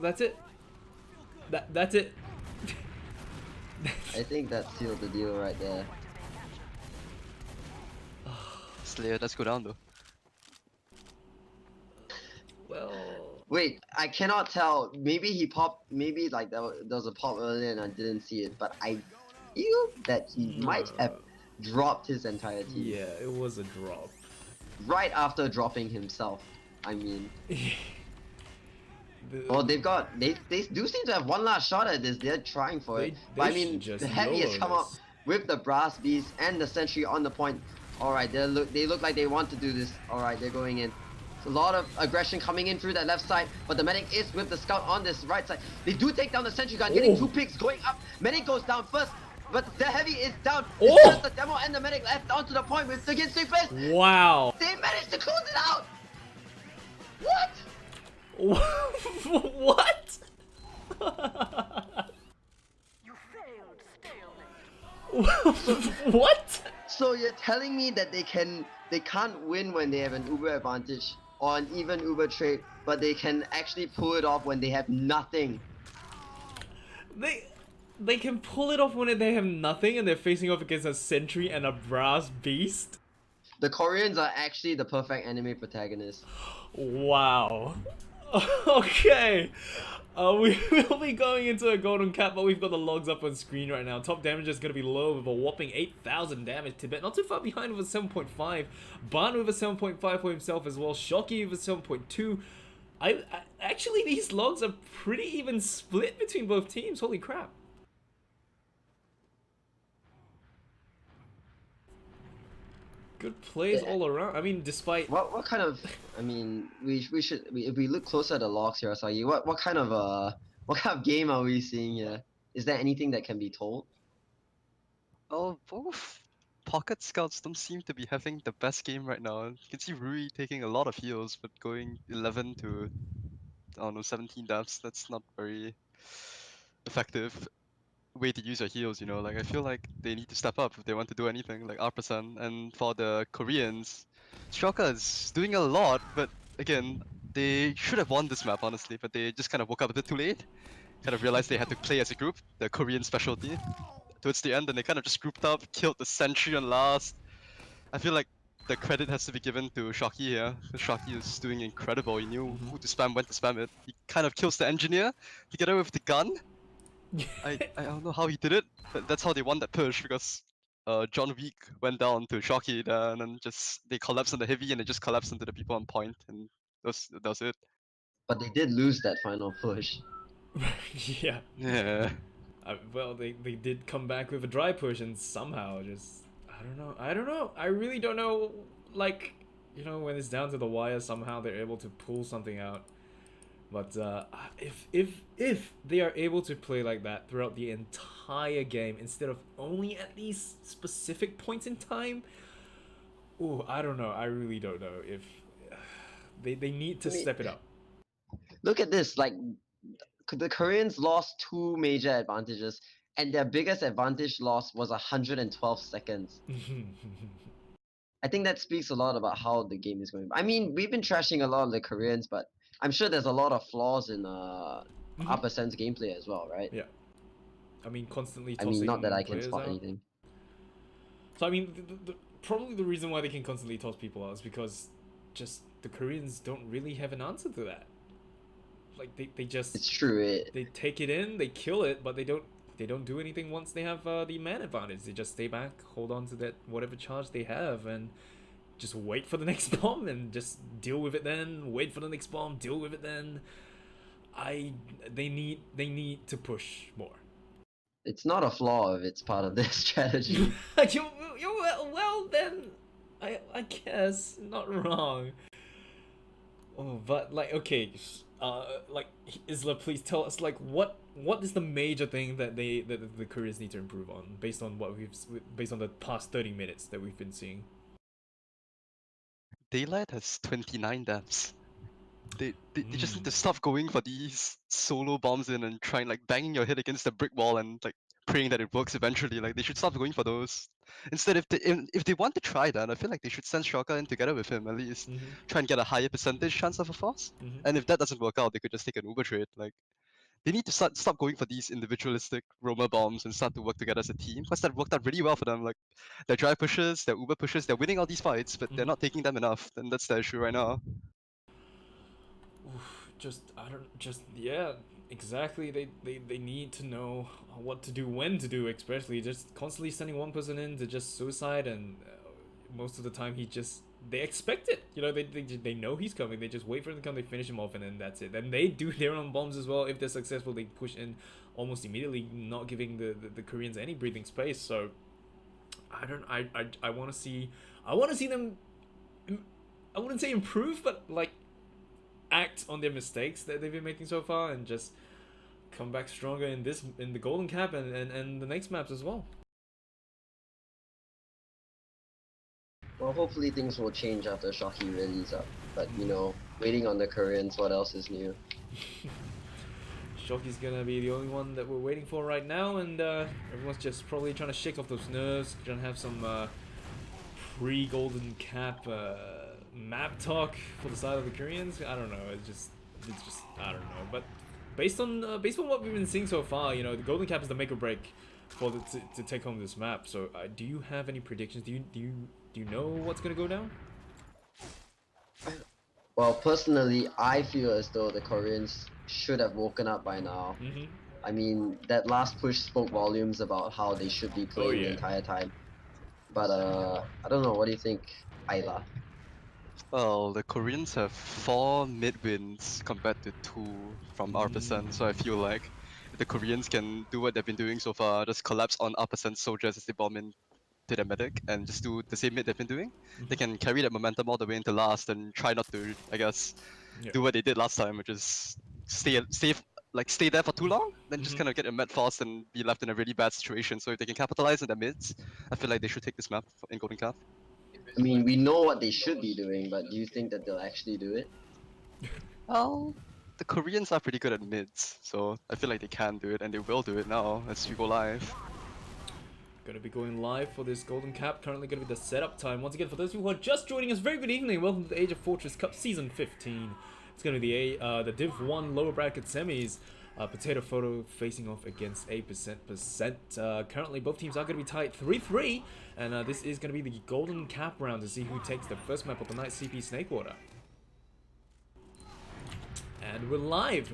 That's it. That's it. I think that sealed the deal right there. Slayer, let's go down though. Well, Wait, I cannot tell. Maybe he popped. Maybe like there was a pop earlier and I didn't see it. But I feel that he might have dropped his entire team yeah, it was a drop. right after dropping himself. I mean, The- well, they do seem to have one last shot at this. They're trying for it. They But I should mean, just the heavy has YOLO come up this. with the brass beast and the sentry on the point. All right, they look like they want to do this. All right, they're going in. A lot of aggression coming in through that left side, but the medic is with the scout on this right side. They do take down the sentry gun, getting 2 picks going up. Medic goes down first, but the heavy is down. Oh! It's just the demo and the medic left onto the point with against three players. Wow. They managed to close it out. What? What? What? So you're telling me that they can't win when they have an Uber advantage or an even Uber trade, but they can actually pull it off when they have nothing. They can pull it off when they have nothing and they're facing off against a sentry and a brass beast? The Koreans are actually the perfect anime protagonist. Wow. Okay. We will be going into a golden cap, but we've got the logs up on screen right now. Top damage is going to be low with a whopping 8,000 damage. Tibet not too far behind with a 7.5. Ban with a 7.5 for himself as well. Shocky with a 7.2. I actually, these logs are pretty even split between both teams. Holy crap. Good plays all around. I mean, despite... What kind of? I mean, if we look closer at the logs here, Asagi, what kind of game are we seeing here? Is there anything that can be told? Oh, both pocket scouts don't seem to be having the best game right now. You can see Rui taking a lot of heals, but going 11 to, I don't know, 17 deaths, that's not very effective way to use your heals, you know. Like, I feel like they need to step up if they want to do anything, like R%. And for the Koreans, Shoka is doing a lot, but again, they should have won this map, honestly, but they just kind of woke up a bit too late. Kind of realized they had to play as a group, the Korean specialty. towards the end, and they kind of just grouped up, killed the sentry on last. I feel like the credit has to be given to Shocky here. Shocky is doing incredible. He knew who to spam, when to spam it. He kind of kills the engineer together with the gun. I don't know how he did it, but that's how they won that push because John Wick went down to Shocky there, and then just they collapsed on the heavy and they just collapsed into the people on point, and that was it. But they did lose that final push. Yeah. Yeah. Well, they did come back with a dry push and somehow just I don't know. I really don't know. Like, you know, when it's down to the wire, somehow they're able to pull something out. But if they are able to play like that throughout the entire game instead of only at these specific points in time, oh, I don't know. I really don't know if they need to step it up. Look at this, like the Koreans lost 2 major advantages, and their biggest advantage loss was 112 seconds. I think that speaks a lot about how the game is going. I mean, we've been trashing a lot of the Koreans, but I'm sure there's a lot of flaws in Upper Sense gameplay as well, right? Yeah. I mean, constantly I tossing mean, not that I can players spot out. anything. So I mean, probably the reason why they can constantly toss people out is because just the Koreans don't really have an answer to that. Like they just It's true. they take it in, they kill it, but they don't do anything once they have the man advantage. They just stay back, hold on to that whatever charge they have, and just wait for the next bomb and just deal with it then. Wait for the next bomb, deal with it then. They need to push more. It's not a flaw if it's part of their strategy. well then, I guess not wrong. Oh, but like okay, like Isla, please tell us like what is the major thing that the Koreans need to improve on based on based on the past 30 minutes that we've been seeing. Daylight has 29 deaths. They just need to stop going for these solo bombs in and trying like banging your head against the brick wall and like praying that it works eventually. Like they should stop going for those. Instead, if they want to try that, I feel like they should send Shoka in together with him at least. Try and get a higher percentage chance of a force. And if that doesn't work out, they could just take an Uber trade. Like they need to stop going for these individualistic roamer bombs and start to work together as a team. Because that worked out really well for them. Like their drive pushes, their Uber pushes, they're winning all these fights, but they're not taking them enough. And that's the issue right now. Yeah, exactly. They need to know what to do, when to do, especially just constantly sending one person in to just suicide, and most of the time they expect it. You know, they know he's coming. They just wait for him to come. They finish him off, and then that's it. And they do their own bombs as well. If they're successful, they push in almost immediately, not giving the Koreans any breathing space. So I want to see them. I wouldn't say improve, but like act on their mistakes that they've been making so far and just come back stronger in the Golden Cap and the next maps as well. Well, hopefully things will change after Shocky release up. But you know, waiting on the Koreans, what else is new? Shoki's gonna be the only one that we're waiting for right now, and everyone's just probably trying to shake off those nerves, trying to have some pre-Golden Cap map talk for the side of the Koreans. I don't know. It's just I don't know. But based on what we've been seeing so far, you know, the Golden Cap is the make or break for to take home this map. So do you have any predictions? Do you know what's gonna go down? Well, personally, I feel as though the Koreans should have woken up by now. I mean, that last push spoke volumes about how they should be playing the entire time. But I don't know. What do you think, Isla? Well, the Koreans have 4 mid wins compared to 2 from our percent, so I feel like if the Koreans can do what they've been doing so far, just collapse on our percent soldiers as they bomb in to their medic and just do the same mid they've been doing, they can carry that momentum all the way into last and try not to, I guess, do what they did last time, which is stay there for too long, then just kind of get a med fast and be left in a really bad situation. So if they can capitalize on their mids, I feel like they should take this map in Golden Cap. I mean, we know what they should be doing, but do you think that they'll actually do it? Well, the Koreans are pretty good at mids, so I feel like they can do it, and they will do it now as we go live. Gonna be going live for this Golden Cap. Currently gonna be the setup time. Once again, for those of you who are just joining us, very good evening. Welcome to the AsiaFortress Cup Season 15. It's gonna be the Div 1 lower bracket semis. Potato Photo facing off against a percent. Currently, both teams are going to be tied 3-3, and this is going to be the golden cap round to see who takes the first map of the night, CP Snakewater. And we're live.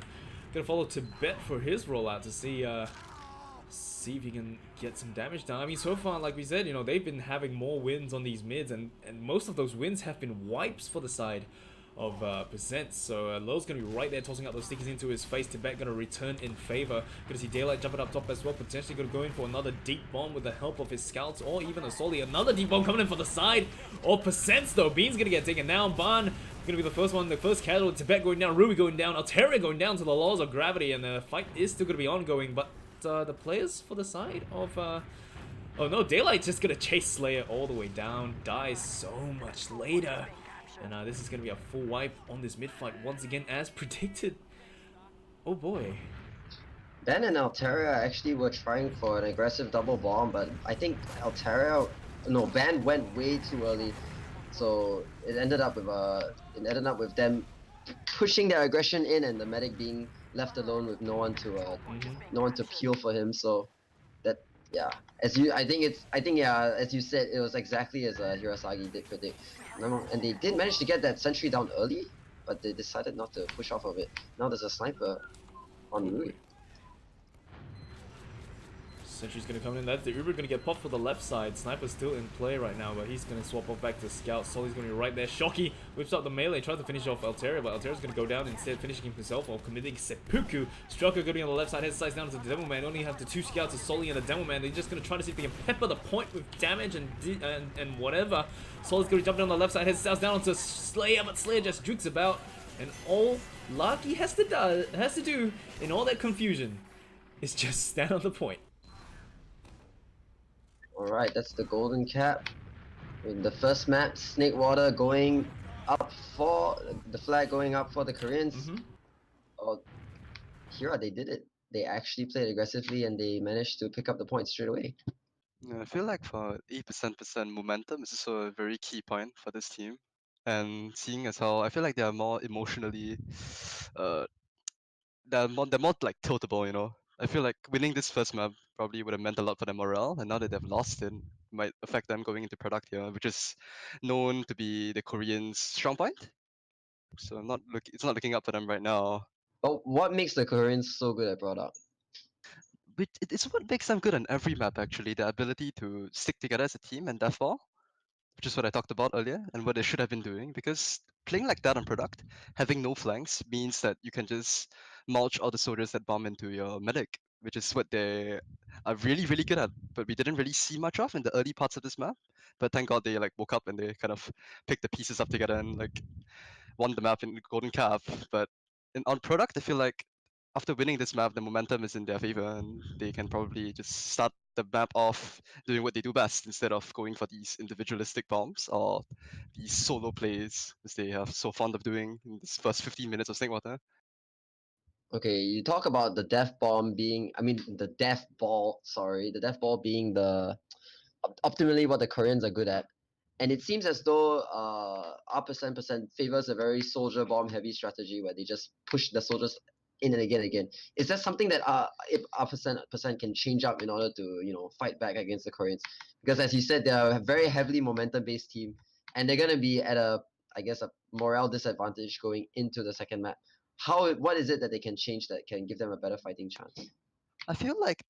Gonna follow Tibet for his rollout to see if he can get some damage done. I mean, so far, like we said, you know, they've been having more wins on these mids, and most of those wins have been wipes for the side of percent. So Lowe's gonna be right there tossing out those stickies into his face. Tibet gonna return in favor. Gonna see Daylight jumping up top as well, potentially gonna go in for another deep bomb with the help of his scouts or even a Soli. Another deep bomb coming in for the side of percents though. Bean's gonna get taken down. Ban gonna be the first one, the first casualty. Tibet going down, Ruby going down, Alteria going down to the laws of gravity, and the fight is still gonna be ongoing. But the players for the side of oh no, Daylight's just gonna chase Slayer all the way down, dies so much later. And this is going to be a full wipe on this mid-fight once again, as predicted. Oh boy. Ben and Alteria actually were trying for an aggressive double bomb, but I think Ben went way too early, so it ended up with them pushing their aggression in, and the medic being left alone with no one to peel for him. So that, yeah, as you said, it was exactly as Hirasagi did predict. And they did manage to get that sentry down early, but they decided not to push off of it. Now there's a sniper on Rui. Sentry's gonna come in. That's the Uber gonna get popped for the left side. Sniper's still in play right now, but he's gonna swap off back to Scout. Soli's gonna be right there. Shocky whips out the melee, tries to finish off Alteria, but Alteria's gonna go down instead, finishing himself while committing seppuku. Strucker gonna be on the left side, head size down to the Demo Man. Only have the two scouts, a Soli and a Demo Man. They're just gonna try to see if they can pepper the point with damage and whatever. Soli's gonna jump down the left side, head south down onto Slayer, but Slayer just jukes about, and all Lucky has to do in all that confusion is just stand on the point. Alright, that's the golden cap. In the first map, Snakewater going up for the flag, going up for the Koreans. Oh, here they did it. They actually played aggressively and they managed to pick up the point straight away. Yeah, I feel like for 8% momentum is also a very key point for this team. And seeing as how I feel like they are more emotionally, they're more like tiltable, you know. I feel like winning this first map probably would have meant a lot for their morale, and now that they've lost it, might affect them going into product here, which is known to be the Koreans' strong point. So it's not looking up for them right now. But what makes the Koreans so good at product? But it's what makes them good on every map actually, the ability to stick together as a team and therefore, which is what I talked about earlier and what they should have been doing, because playing like that on product, having no flanks means that you can just mulch all the soldiers that bomb into your medic, which is what they are really, really good at, but we didn't really see much of in the early parts of this map. But thank God they like woke up and they kind of picked the pieces up together and like won the map in Golden Cap. But on product, I feel like after winning this map, the momentum is in their favor and they can probably just start the map off doing what they do best instead of going for these individualistic bombs or these solo plays as they are so fond of doing in this first 15 minutes of Snakewater. Okay, you talk about the death bomb being, the death ball, the death ball being the optimally what the Koreans are good at. And it seems as though our percent favors a very soldier bomb heavy strategy where they just push the soldiers in and again. Is that something that if our percent can change up in order to fight back against the Koreans? Because as you said, they're a very heavily momentum based team, and they're gonna be at a morale disadvantage going into the second map. What is it that they can change that can give them a better fighting chance? I feel like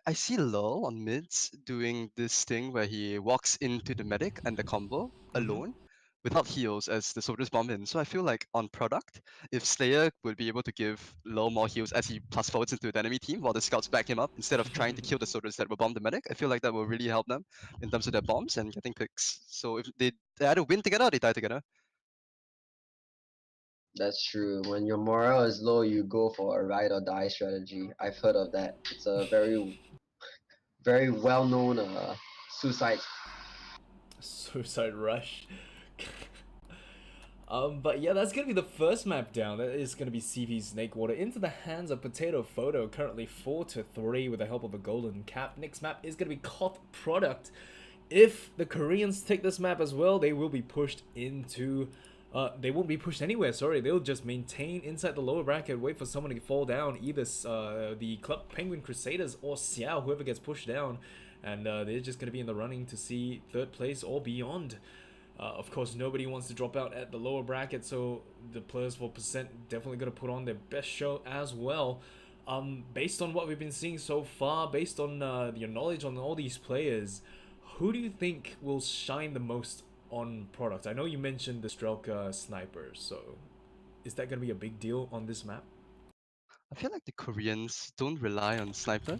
I see Lul on mids doing this thing where he walks into the medic and the combo alone without heals as the soldiers bomb in. So I feel like on product, if Slayer would be able to give Lul more heals as he plus forwards into the enemy team while the scouts back him up instead of trying to kill the soldiers that will bomb the medic, I feel like that will really help them in terms of their bombs and getting picks. So if they either win together or they die together. That's true. When your morale is low, you go for a ride or die strategy. I've heard of that. It's a very, very well-known suicide rush. But yeah, that's gonna be the first map down. That is gonna be CV Snakewater into the hands of Potato Photo, currently 4-3 with the help of a golden cap. Next map is gonna be Koth Product. If the Koreans take this map as well, they will be pushed into They won't be pushed anywhere, sorry. They'll just maintain inside the lower bracket, wait for someone to fall down, either the Club Penguin Crusaders or Xiao, whoever gets pushed down. And they're just going to be in the running to see third place or beyond. Of course, nobody wants to drop out at the lower bracket, so the players for Percent definitely going to put on their best show as well. Based on what we've been seeing so far, based on your knowledge on all these players, who do you think will shine the most on product? I know you mentioned the Strelka snipers, so is that going to be a big deal on this map? I feel like the Koreans don't rely on sniper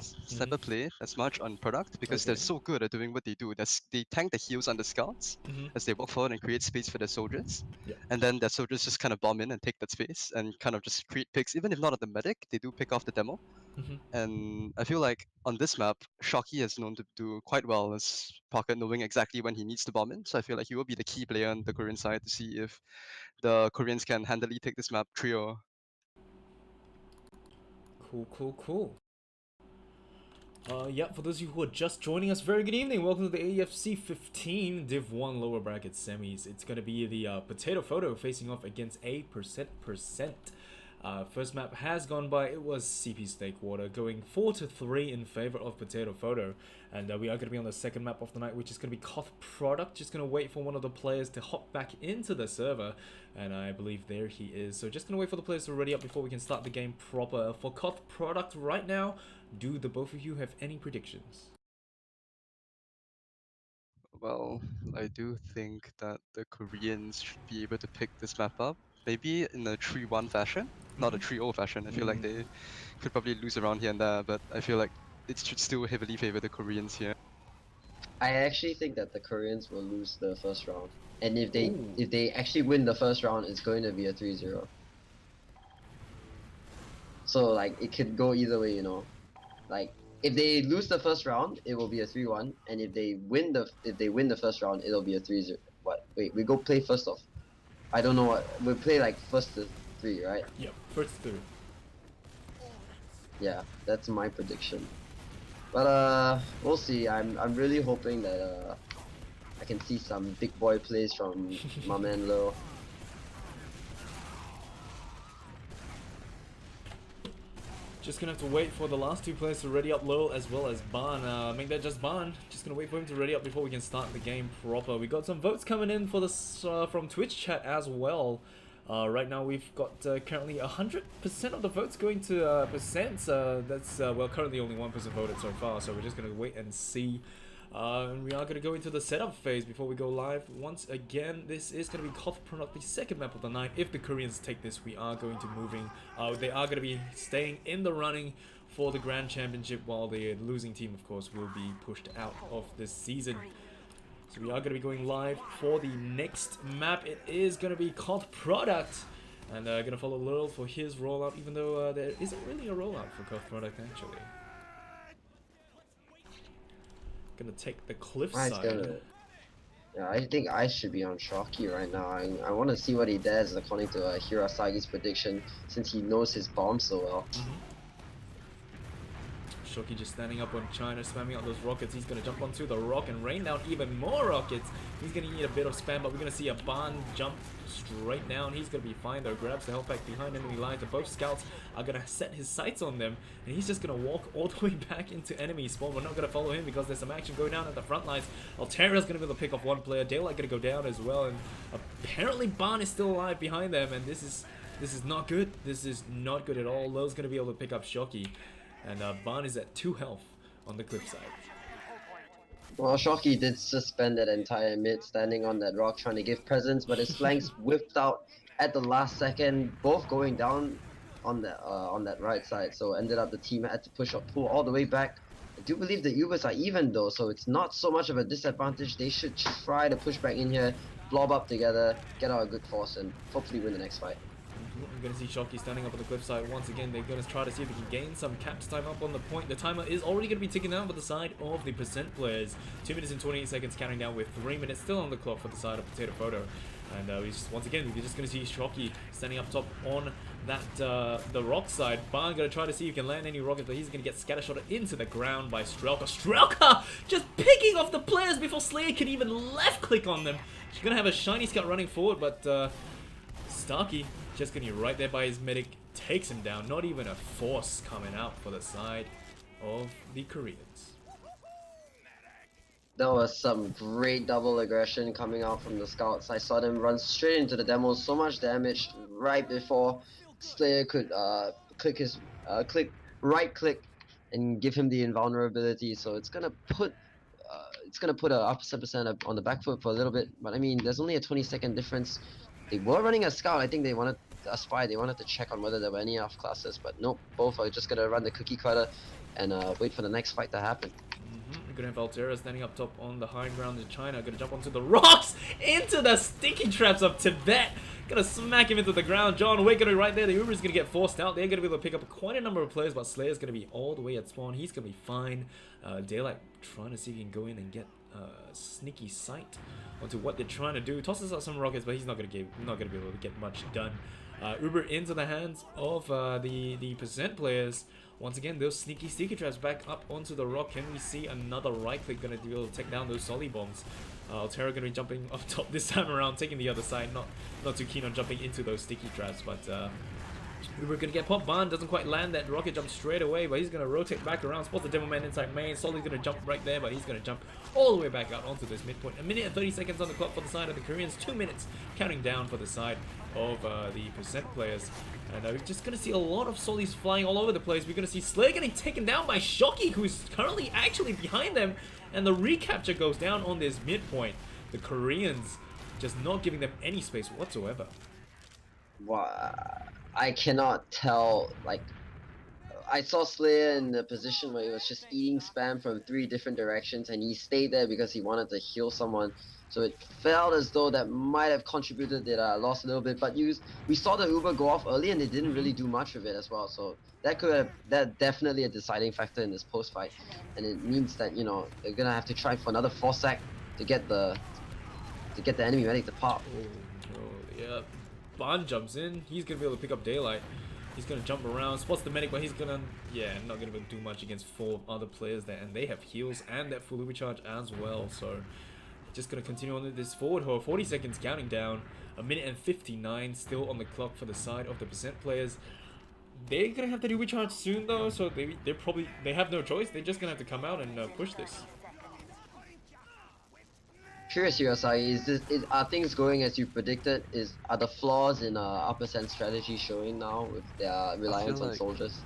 play as much on product because they're Okay. so good at doing what they do. They tank the heals on the scouts as they walk forward and create space for their soldiers. Yeah. And then their soldiers just kind of bomb in and take that space and kind of just create picks. Even if not on the medic, they do pick off the demo. And I feel like on this map, Shocky is known to do quite well as Pocket, knowing exactly when he needs to bomb in. So I feel like he will be the key player on the Korean side to see if the Koreans can handily take this map trio. Cool. Yeah, for those of you who are just joining us, very good evening. Welcome to the AFC 15 Div 1 lower bracket semis. It's going to be the Potato Photo facing off against a percent. First map has gone by. It was CP Snakewater going 4-3 in favor of Potato Photo. And we are going to be on the second map of the night, which is going to be Koth Product. Just going to wait for one of the players to hop back into the server. And I believe there he is. So just going to wait for the players to ready up before we can start the game proper. For Koth Product right now, do the both of you have any predictions? Well, I do think that the Koreans should be able to pick this map up. Maybe in a 3-1 fashion, not a 3-0 fashion. I feel like they could probably lose around here and there, but I feel like it should still heavily favor the Koreans here. I actually think that the Koreans will lose the first round. And if Ooh. they actually win the first round, it's going to be a 3-0. So like it could go either way, you know. Like if they lose the first round, it will be a 3-1, and if they win the first round, it'll be a 3-0. What? Wait, we go play first off. I don't know what we play, like first to 3, right? Yep, first 3. Yeah, that's my prediction. But we'll see. I'm really hoping that I can see some big boy plays from my man Lo. Just gonna have to wait for the last 2 players to ready up low, as well as Ban. Make that just Ban. Just gonna wait for him to ready up before we can start the game proper. We got some votes coming in for this from Twitch chat as well. Right now we've got currently 100% of the votes going to Percent. That's well, currently only 1% voted so far, so we're just gonna wait and see. And we are going to go into the setup phase before we go live. Once again, this is going to be Koth Product, the second map of the night. If the Koreans take this, we are going to moving. They are going to be staying in the running for the Grand Championship, while the losing team, of course, will be pushed out of this season. So we are going to be going live for the next map. It is going to be Koth Product. And going to follow Lurl for his rollout, even though there isn't really a rollout for Koth Product, actually. Gonna take the cliffside. Yeah, I think I should be on Shocky right now. I want to see what he does according to Hirasagi's prediction, since he knows his bomb so well. Shocky just standing up on China, spamming out those rockets. He's gonna jump onto the rock and rain down even more rockets. He's gonna need a bit of spam, but we're gonna see a Ban jump straight down. He's gonna be fine though. Grabs the health pack behind enemy lines, and both scouts are gonna set his sights on them, and he's just gonna walk all the way back into enemy spawn. We're not gonna follow him because there's some action going down at the front lines. Altera's gonna be able to pick off one player. Daylight gonna go down as well, and apparently Ban is still alive behind them, and this is not good. This is not good at all. Lo's gonna be able to pick up Shocky. And Ban is at 2 health on the cliffside. Well, Shocky did suspend that entire mid, standing on that rock trying to give presence, but his flanks whipped out at the last second, both going down on that right side. So ended up the team had to pull all the way back. I do believe the Ubers are even though, so it's not so much of a disadvantage. They should try to push back in here, blob up together, get out a good force, and hopefully win the next fight. We're going to see Shocky standing up on the cliffside once again. They're going to try to see if they can gain some caps time up on the point. The timer is already going to be ticking down for the side of the Percent players. 2 minutes and 28 seconds, counting down with 3 minutes still on the clock for the side of Potato Photo. And once again, we're just going to see Shocky standing up top on that the rock side. Ban going to try to see if he can land any rockets, but he's going to get scattershotted into the ground by Strelka. Strelka just picking off the players before Slayer can even left click on them. She's going to have a shiny scout running forward, but Starkey just gonna be right there by his medic, takes him down. Not even a force coming out for the side of the Koreans. There was some great double aggression coming out from the scouts. I saw them run straight into the demo, so much damage right before Slayer could right click and give him the invulnerability. So it's gonna put a opposite percent on the back foot for a little bit. But I mean, there's only a 20-second difference. They were running a scout. I think they wanted a spy. They wanted to check on whether there were any off classes, but nope. Both are just gonna run the cookie cutter and wait for the next fight to happen. We're gonna have Altera standing up top on the high ground in China. Gonna jump onto the rocks, into the sticky traps of Tibet. Gonna smack him into the ground. John Wick gonna be right there. The Uber's gonna get forced out. They're gonna be able to pick up quite a number of players, but Slayer's gonna be all the way at spawn. He's gonna be fine. Daylight trying to see if he can go in and get sneaky sight onto what they're trying to do. Tosses out some rockets, but he's not gonna be able to get much done. Uber into the hands of the percent players. Once again, those sneaky sticky traps back up onto the rock. Can we see another right click gonna be able to take down those solid bombs? Altera gonna be jumping up top this time around, taking the other side. Not too keen on jumping into those sticky traps, but Uber gonna get popped. Ban doesn't quite land that rocket jump straight away, but he's gonna rotate back around. Spots the Devilman inside main. Solid's gonna jump right there, but he's gonna jump all the way back out onto this midpoint. 1 minute and 30 seconds on the clock for the side of the Koreans. 2 minutes counting down for the side of the percent players. And we're just gonna see a lot of Solis flying all over the place. We're gonna see Slayer getting taken down by Shocky, who's currently actually behind them, and the recapture goes down on this midpoint. The Koreans just not giving them any space whatsoever. Wow, I cannot tell. Like, I saw Slayer in a position where he was just eating spam from 3 different directions, and he stayed there because he wanted to heal someone. So it felt as though that might have contributed that I lost a little bit. But we saw the Uber go off early, and they didn't really do much of it as well. So that definitely a deciding factor in this post fight, and it means that they're gonna have to try for another 4 sec to get the enemy medic to pop. Oh, yeah. Ban jumps in. He's gonna be able to pick up Daylight. He's gonna jump around, spots the medic, but he's gonna, not gonna be able to do much against 4 other players there, and they have heals and that full recharge as well. So just gonna continue on with this forward hold. 40 seconds counting down. 1 minute and 59 still on the clock for the side of the percent players. They're gonna have to do recharge soon though, so they have no choice. They're just gonna have to come out and push this. Curious, Yosai, are things going as you predicted? Are the flaws in upper send strategy showing now with their reliance on soldiers?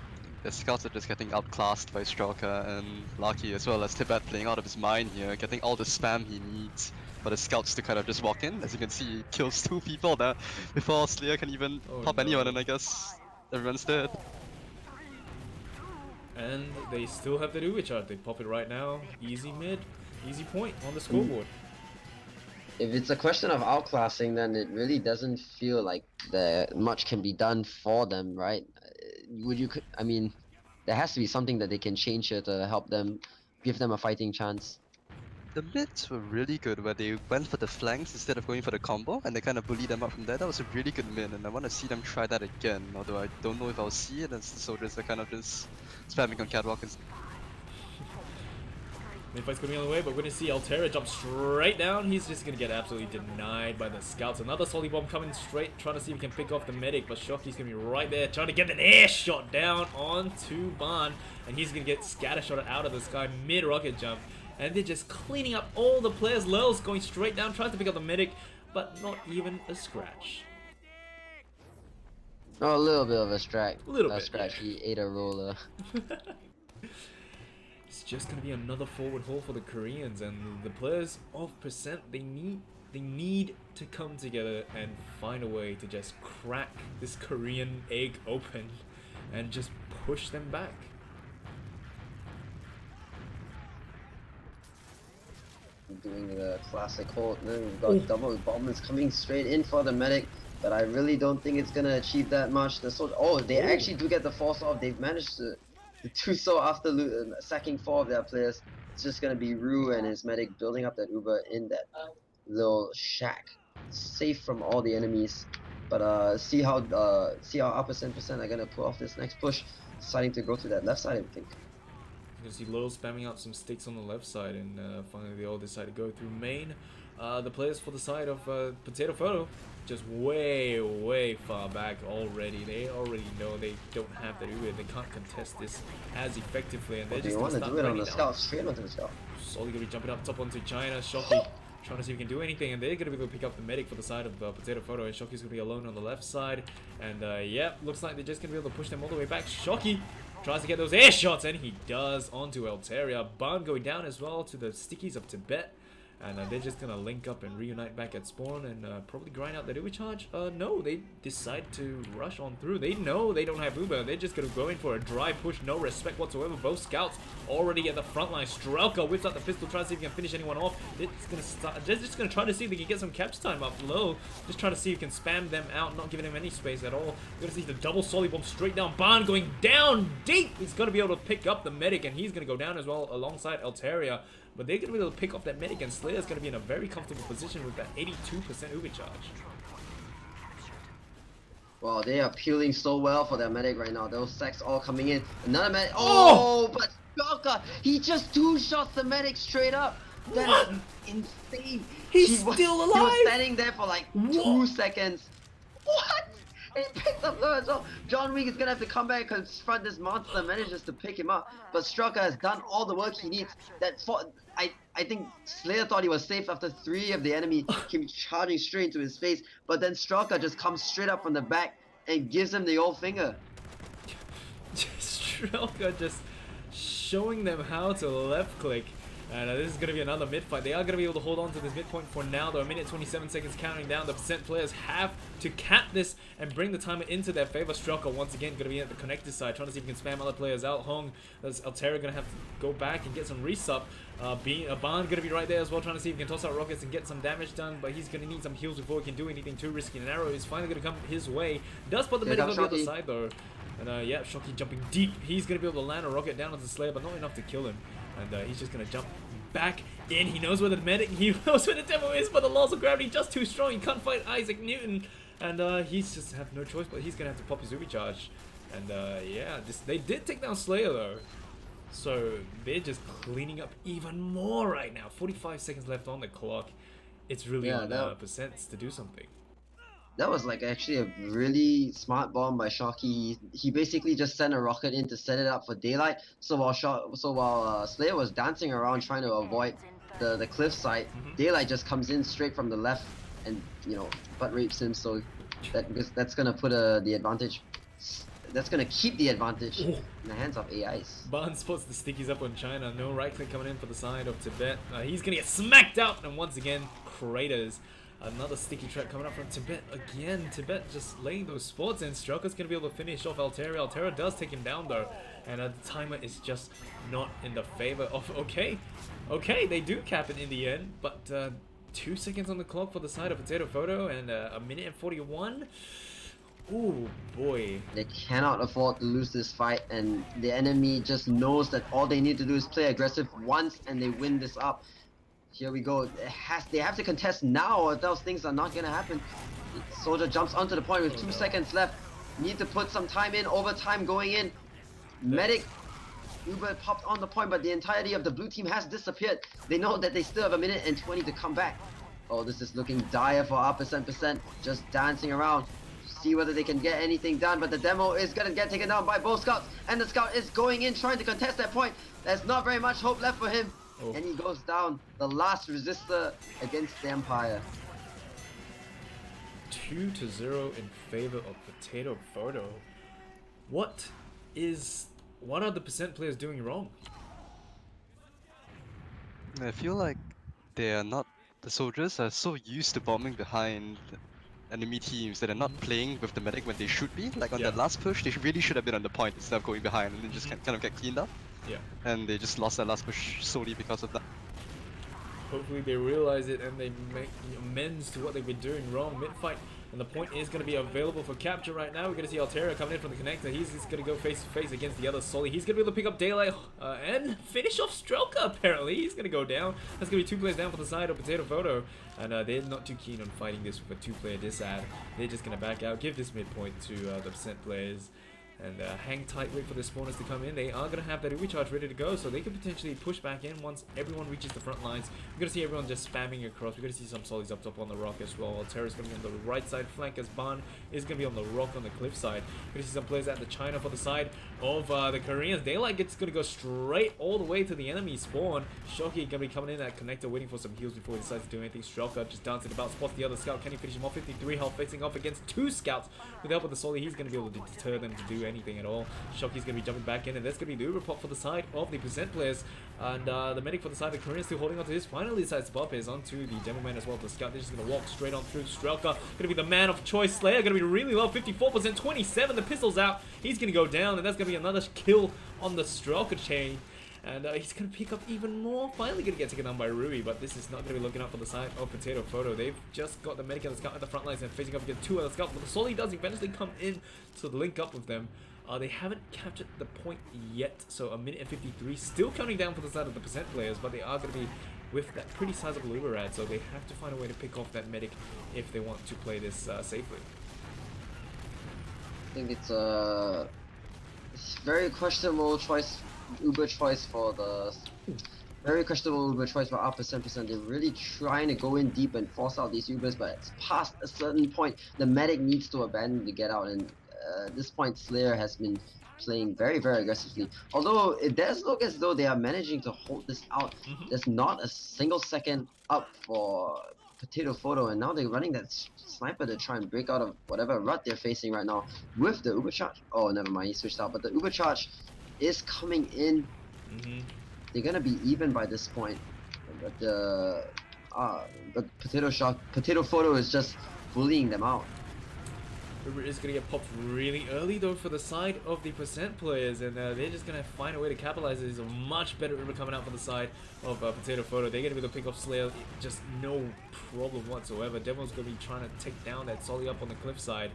The scouts are just getting outclassed by Strelka and Lucky, as well as Tibet playing out of his mind here, getting all the spam he needs for the scouts to kind of just walk in. As you can see, he kills 2 people there before Slayer can even pop anyone, and I guess everyone's dead. And they still have to do recharge. They pop it right now. Easy mid, easy point on the scoreboard. If it's a question of outclassing, then it really doesn't feel like much can be done for them, right? I mean, there has to be something that they can change here to help them, give them a fighting chance. The mids were really good where they went for the flanks instead of going for the combo, and they kind of bullied them up from there. That was a really good mid, and I want to see them try that again, although I don't know if I'll see it as the soldiers are kind of just spamming on catwalk. Midfight's gonna be on the way, but we're gonna see Altera jump straight down. He's just gonna get absolutely denied by the scouts. Another solid bomb coming straight, trying to see if he can pick off the medic, but Shocky's gonna be right there, trying to get an air shot down onto Ban, and he's gonna get scattershot out of the sky mid rocket jump. And they're just cleaning up all the players. Lel's going straight down, tries to pick up the medic, but not even a scratch. Oh, a little bit of a scratch. Yeah. He ate a roller. It's just gonna be another forward haul for the Koreans, and the players of percent, they need to come together and find a way to just crack this Korean egg open and just push them back. Doing the classic hold, and then we've got double bombers coming straight in for the medic, but I really don't think it's gonna achieve that much. They actually do get the force off. They've managed to do so after sacking 4 of their players. It's just gonna be Rue and his medic building up that Uber in that little shack, safe from all the enemies. But see how upper percent are gonna pull off this next push, deciding to go to that left side, I think. You can see Lil spamming out some sticks on the left side, and finally they all decide to go through main. The players for the side of Potato Photo just way far back already. They already know they don't have the Uber. They can't contest this as effectively, and they're Do just you gonna want to start do it on raining the down. scout? Straight onto the scout. Slowly gonna be jumping up top onto China. Shocky trying to see if he can do anything, and they're gonna be able to pick up the medic for the side of Potato Photo, and Shocky's gonna be alone on the left side. And yeah, looks like they're just gonna be able to push them all the way back. Shocky tries to get those air shots, and he does onto Altaria. Barn going down as well to the stickies of Tibet. And they're just gonna link up and reunite back at spawn and probably grind out their Uber charge. No, they decide to rush on through. They know they don't have Uber. They're just gonna go in for a dry push, no respect whatsoever. Both scouts already at the front line. Strelka whips out the pistol, tries to see if he can finish anyone off. They're just gonna try to see if they can get some capture time up low. Just trying to see if you can spam them out, not giving them any space at all. You're gonna see the double solid bomb straight down. Barn going down deep. He's gonna be able to pick up the medic, and he's gonna go down as well alongside Altaria. But they're going to be able to pick off that medic, and Slayer's going to be in a very comfortable position with that 82% Uber charge. Wow, they are peeling so well for their medic right now. Those sacks all coming in. Another medic. Oh, but Shocker, he just two-shots the medic straight up. That's insane. He's still alive. He was standing there for like 2 seconds. What? He picked up low as well. John Wick is gonna have to come back and confront this monster, manages to pick him up. But Strucker has done all the work he needs. I think Slayer thought he was safe after 3 of the enemy came charging straight into his face. But then Strucker just comes straight up from the back and gives him the old finger. Strelka just showing them how to left click. And this is going to be another mid fight. They are going to be able to hold on to this mid point for now, though. A minute 27 seconds counting down. The percent players have to cap this and bring the timer into their favor. Strelka once again going to be at the connector side, trying to see if he can spam other players out. Hong, there's Altaria going to have to go back and get some resup. Barn going to be right there as well, trying to see if he can toss out rockets and get some damage done, but he's going to need some heals before he can do anything too risky. And an arrow is finally going to come his way. Does put the medic on the other side, though. And yeah, Shocky jumping deep. He's going to be able to land a rocket down onto Slayer, but not enough to kill him. And he's just going to jump back in. He knows where the medic, he knows where the demo is, but the laws of gravity just too strong. He can't fight Isaac Newton. And he's just have no choice, but he's going to have to pop his Ubi charge. And yeah, they did take down Slayer, though. So they're just cleaning up even more right now. 45 seconds left on the clock. It's really on percents to do something. That was like actually a really smart bomb by Shocky. He basically just sent a rocket in to set it up for daylight. So while Slayer was dancing around trying to avoid the cliff side, daylight just comes in straight from the left and butt rapes him. So that's gonna put the advantage. That's gonna keep the advantage in the hands of AIs. Barn spots the stickies up on China. No right click coming in for the side of Tibet. He's gonna get smacked out, and once again, craters. Another sticky trap coming up from Tibet again. Tibet just laying those spots, and Strelka's gonna be able to finish off Altaria. Altaria does take him down though, and the timer is just not in the favor of. Okay, they do cap it in the end, but 2 seconds on the clock for the side of Potato Photo, and a minute and 41. Ooh boy. They cannot afford to lose this fight, and the enemy just knows that all they need to do is play aggressive once, and they win this up. Here we go. They have to contest now, or else things are not gonna happen. Soldier jumps onto the point with 2 seconds left. Need to put some time in. Overtime going in. Medic Uber popped on the point, but the entirety of the blue team has disappeared. They know that they still have a minute and 20 to come back. Oh, this is looking dire for our percent. Just dancing around. See whether they can get anything done, but the demo is gonna get taken down by both scouts, and the scout is going in trying to contest that point. There's not very much hope left for him. And he goes down, the last resistor against the Empire. 2-0 in favor of Potato Photo. What are the percent players doing wrong? I feel like the soldiers are so used to bombing behind enemy teams that are not playing with the medic when they should be. Like on that last push, they really should have been on the point instead of going behind and then just kind of get cleaned up. Yeah. And they just lost that last push solely because of that. Hopefully they realize it and they make amends to what they've been doing wrong mid-fight. And the point is going to be available for capture right now. We're going to see Altaria coming in from the connector. He's just going to go face to face against the other Solly. He's going to be able to pick up Daylight and finish off Strelka, apparently. He's going to go down. That's going to be 2 players down for the side of Potato Photo. And they're not too keen on fighting this with a 2-player disad. They're just going to back out, give this midpoint to the percent players. And hang tight, wait for the spawners to come in. They are going to have that Ubi charge ready to go, so they could potentially push back in once everyone reaches the front lines. We're going to see everyone just spamming across. We're going to see some Solis up top on the rock as well. Terra's going to be on the right side flank as Ban is going to be on the rock on the cliff side. We're going to see some players at the China for the side of the Koreans. Daylight gets going to go straight all the way to the enemy spawn. Shoki going to be coming in at connector, waiting for some heals before he decides to do anything. Strelka just dancing about, spots the other scout. Can he finish him off? 53 health, facing off against 2 scouts. With the help of the Soli, he's going to be able to deter them to do anything at all. Shoki's going to be jumping back in, and that's going to be the Uber pop for the side of the percent players. And the medic for the side of the Koreans still holding on to his. Finally decides to pop his onto the demo man as well. The scout, they're just going to walk straight on through. Strelka going to be the man of choice. Slayer going to be really low, 54%, 27. The pistol's out. He's going to go down, and that's going to be another kill on the Strelka chain. And he's going to pick up even more. Finally going to get taken down by Ruby, but this is not going to be looking out for the side of Potato Photo. They've just got the medic and the scout at the front lines and facing up against 2 other scouts. But the Soli does eventually come in to link up with them. They haven't captured the point yet, so a minute and 53. Still counting down for the side of the percent players, but they are going to be with that pretty sizable Uber ad, so they have to find a way to pick off that medic if they want to play this safely. I think it's a very questionable choice, Uber choice for the. Very questionable Uber choice for our percent. They're really trying to go in deep and force out these Ubers, but it's past a certain point. The medic needs to abandon to get out, and at this point, Slayer has been playing very, very aggressively. Although it does look as though they are managing to hold this out. There's not a single second up for Potato Photo, and now they're running that sniper to try and break out of whatever rut they're facing right now with the Uber charge. Oh, never mind, he switched out, but the Uber charge is coming in. They're gonna be even by this point, but the Potato Photo is just bullying them out. Uber is going to get popped really early though for the side of the percent players, and they're just going to find a way to capitalize. There's a much better Uber coming out for the side of Potato Photo. They're going to be able to pick off Slayer, just no problem whatsoever. Devil's going to be trying to take down that Soli up on the cliff side,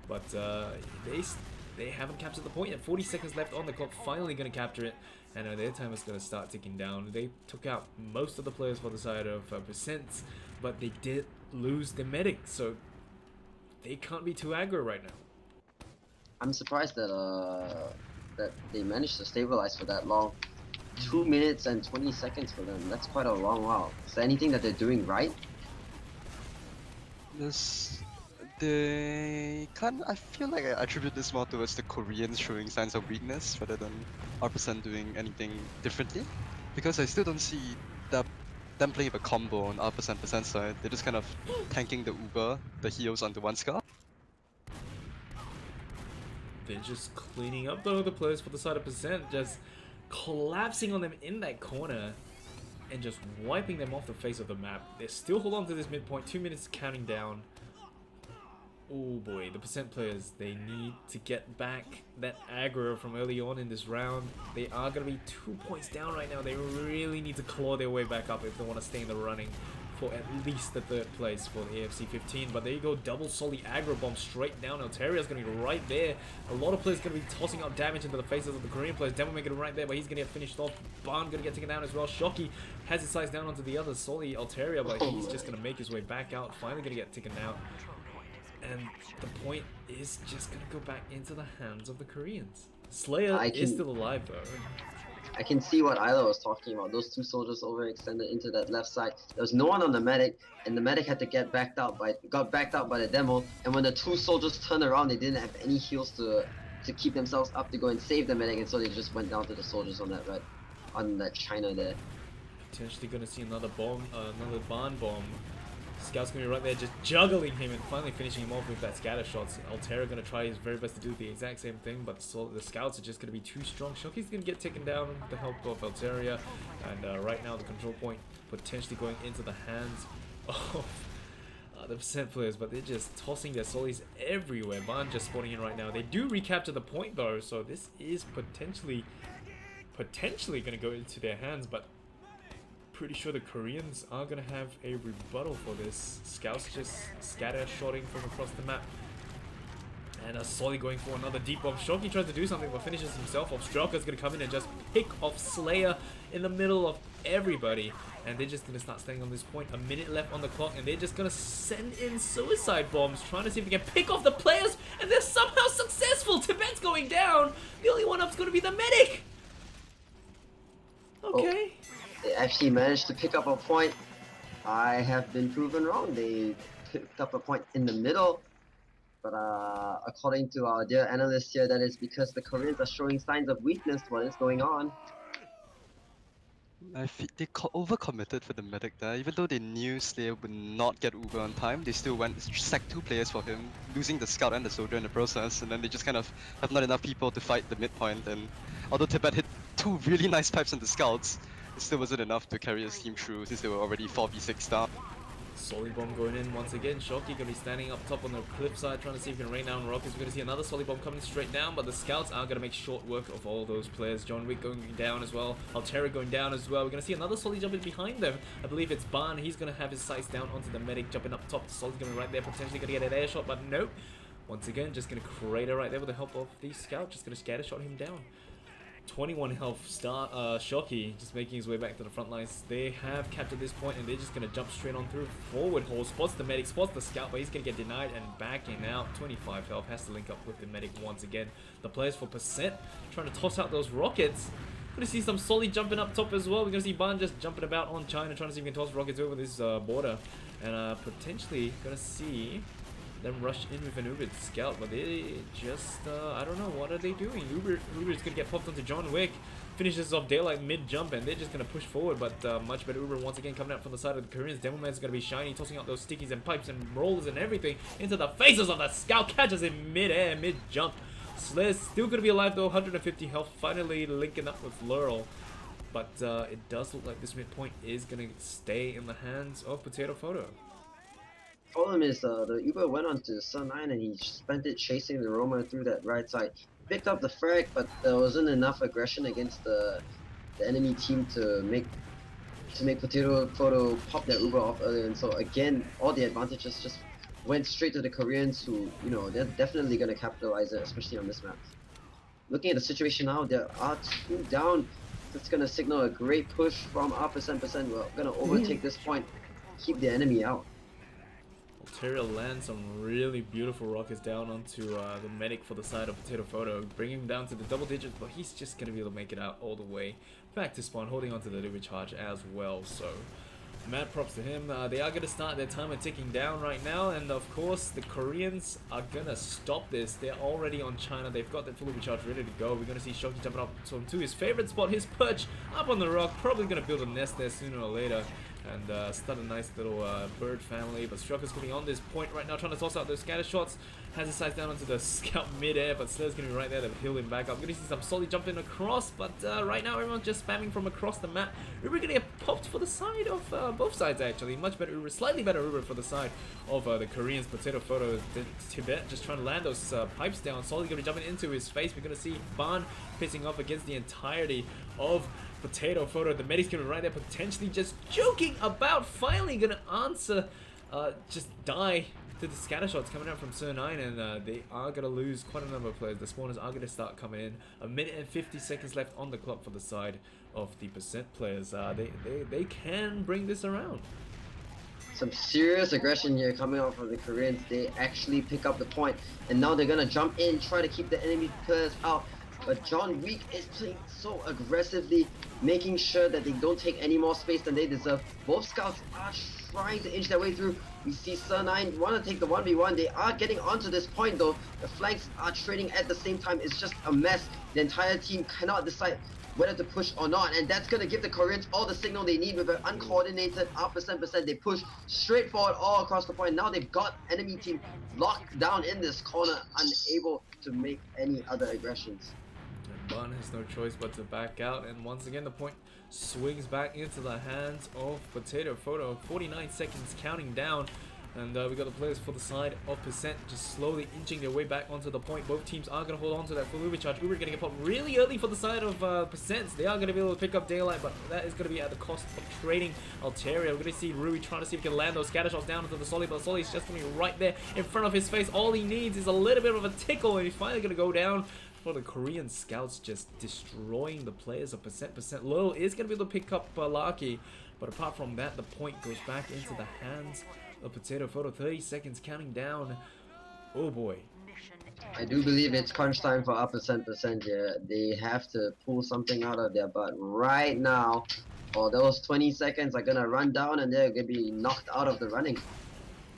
but they haven't captured the point yet. 40 seconds left on the clock, finally going to capture it, and their time is going to start ticking down. They took out most of the players for the side of percents, but they did lose the medic, so they can't be too aggro right now. I'm surprised that that they managed to stabilize for that long. 2 minutes and 20 seconds for them. That's quite a long while. Is there anything that they're doing right? This, they kind. I feel like I attribute this more towards the Koreans showing signs of weakness rather than R% doing anything differently, because I still don't see them playing a combo on R% side. They're just kind of tanking the Uber, the heals onto one scar. They're just cleaning up the other players for the side of percent, just collapsing on them in that corner and just wiping them off the face of the map. They still hold on to this midpoint, 2 minutes counting down. Oh boy, the percent players, they need to get back that aggro from early on in this round. They are going to be 2 points down right now. They really need to claw their way back up if they want to stay in the running for at least the 3rd place for the AFC 15. But there you go, double Soli aggro bomb straight down. Alteria's going to be right there. A lot of players going to be tossing up damage into the faces of the Korean players. Demo making it right there, but he's going to get finished off. Ban going to get taken down as well. Shoki has his sights down onto the other Soli Alteria, but he's just going to make his way back out. Finally going to get taken out. And the point is just going to go back into the hands of the Koreans. Slayer is still alive though. I can see what Isla was talking about. Those 2 soldiers overextended into that left side. There was no one on the medic, and the medic had to got backed out by the demo. And when the 2 soldiers turned around, they didn't have any heals to keep themselves up to go and save the medic, and so they just went down to the soldiers on that China there. Potentially going to see another bomb, another barn bomb. Scout's going to be right there just juggling him and finally finishing him off with that scatter shots. Altera going to try his very best to do the exact same thing, but the Scouts are just going to be too strong. Shoki's going to get taken down with the help of Alteria, and right now the control point potentially going into the hands of the percent players, but they're just tossing their Solis everywhere. Ban just spawning in right now. They do recapture the point though, so this is potentially going to go into their hands, but pretty sure the Koreans are going to have a rebuttal for this. Scouts just scatter shotting from across the map. And Solly going for another deep bomb. Shoki tries to do something but finishes himself off. Strelka's gonna come in and just pick off Slayer in the middle of everybody. And they're just gonna start staying on this point. A minute left on the clock and they're just gonna send in suicide bombs, trying to see if they can pick off the players, and they're somehow successful. Tibet's going down. The only one up's gonna be the medic. Okay. Oh, they actually managed to pick up a point. I have been proven wrong. They picked up a point in the middle. But according to our dear analysts here, that is because the Koreans are showing signs of weakness. What is going on? I feel they overcommitted for the medic there. Even though they knew Slayer would not get Uber on time, they still went sacked 2 players for him, losing the scout and the soldier in the process. And then they just kind of have not enough people to fight the midpoint. And although Tibet hit 2 really nice pipes on the scouts, it still wasn't enough to carry his team through since they were already 4v6 down. Solid bomb going in once again. Shoki gonna be standing up top on the cliffside trying to see if he can rain down rockets. We're gonna see another solid bomb coming straight down, but the scouts are gonna make short work of all those players. John Wick going down as well. Altera going down as well. We're gonna see another solid jumping behind them. I believe it's Ban. He's gonna have his sights down onto the medic, jumping up top. The solid's gonna be right there, potentially gonna get an air shot, but nope. Once again, just gonna crater right there with the help of the scout. Just gonna scatter shot him down. 21 health Shoki just making his way back to the front lines. They have captured this point and they're just gonna jump straight on through. Forward hold, spots the medic, spots the scout, but he's gonna get denied and backing out. 25 health, has to link up with the medic once again. The players for percent trying to toss out those rockets. Gonna see some solid jumping up top as well. We're gonna see Ban just jumping about on China, trying to see if he can toss rockets over this border. And potentially gonna see them rush in with an Uber scout, but they just, I don't know, what are they doing? Uber's gonna get popped onto John Wick, finishes off Daylight mid-jump, and they're just gonna push forward, but much better Uber once again coming out from the side of the Koreans. Demoman's gonna be shiny, tossing out those stickies and pipes and rolls and everything into the faces of the scout, catches him mid-air, mid-jump. Slayer's still gonna be alive though, 150 health, finally linking up with Laurel. But it does look like this midpoint is gonna stay in the hands of Potato Photo. Problem is, the Uber went on to Sun 9 and he spent it chasing the Roma through that right side. Picked up the frag, but there wasn't enough aggression against the enemy team to make Potato Photo pop that Uber off earlier. And so again, all the advantages just went straight to the Koreans, who, you know, they're definitely gonna capitalize it, especially on this map. Looking at the situation now, there are 2 down. That's gonna signal a great push from our percent. We're gonna overtake this point, keep the enemy out. Altera lands some really beautiful rockets down onto the medic for the side of Potato Photo, bringing him down to the double digits, but he's just going to be able to make it out all the way back to spawn, holding onto the Uber charge as well. So mad props to him. They are going to start their timer ticking down right now, and of course the Koreans are going to stop this. They're already on China. They've got that full Uber charge ready to go. We're going to see Shoki jumping up to his favorite spot, his perch up on the rock, probably going to build a nest there sooner or later. And start a nice little bird family, but Strelka's going to be on this point right now, trying to toss out those scatter shots. Has his sights down onto the scout mid-air, but Slayer's going to be right there to heal him back up. We're going to see some solid jumping across, but right now everyone's just spamming from across the map. Uber going to get popped for the side of both sides actually. Much better Uber, slightly better Uber for the side of the Koreans. Potato Photo, Tibet just trying to land those pipes down. Solid going to be jumping into his face. We're going to see Ban pissing off against the entirety of Potato Photo. The medic's gonna be right there, potentially just joking about, finally gonna answer, just die to the scatter shots coming out from Sir 9, and they are gonna lose quite a number of players. The spawners are gonna start coming in. A minute and 50 seconds left on the clock for the side of the percent players. They can bring this around. Some serious aggression here coming out from the Koreans. They actually pick up the point, and now they're gonna jump in, try to keep the enemy players out. But John Wick is playing so aggressively, making sure that they don't take any more space than they deserve. Both scouts are trying to inch their way through. We see Sir 9 want to take the 1v1. They are getting onto this point though. The flanks are trading at the same time. It's just a mess. The entire team cannot decide whether to push or not, and that's going to give the Koreans all the signal they need. With an uncoordinated percent, they push straight forward all across the point. Now they've got enemy team locked down in this corner, unable to make any other aggressions. Ban has no choice but to back out, and once again the point swings back into the hands of Potato Photo. 49 seconds counting down. And we got the players for the side of Percent just slowly inching their way back onto the point. Both teams are going to hold on to that full Uber charge. Uber going to get popped really early for the side of Percent. They are going to be able to pick up Daylight, but that is going to be at the cost of trading Altaria. We're going to see Rui trying to see if he can land those scatter shots down into the Solly, but Solly's just going to be right there in front of his face. All he needs is a little bit of a tickle, and he's finally going to go down. For the Korean scouts, just destroying the players of Percent. Lil is going to be able to pick up Lucky, but apart from that, the point goes back into the hands of Potato Photo. 30 seconds counting down. Oh boy. I do believe it's crunch time for Percent here. They have to pull something out of their butt right now, or those 20 seconds are gonna run down and they're gonna be knocked out of the running.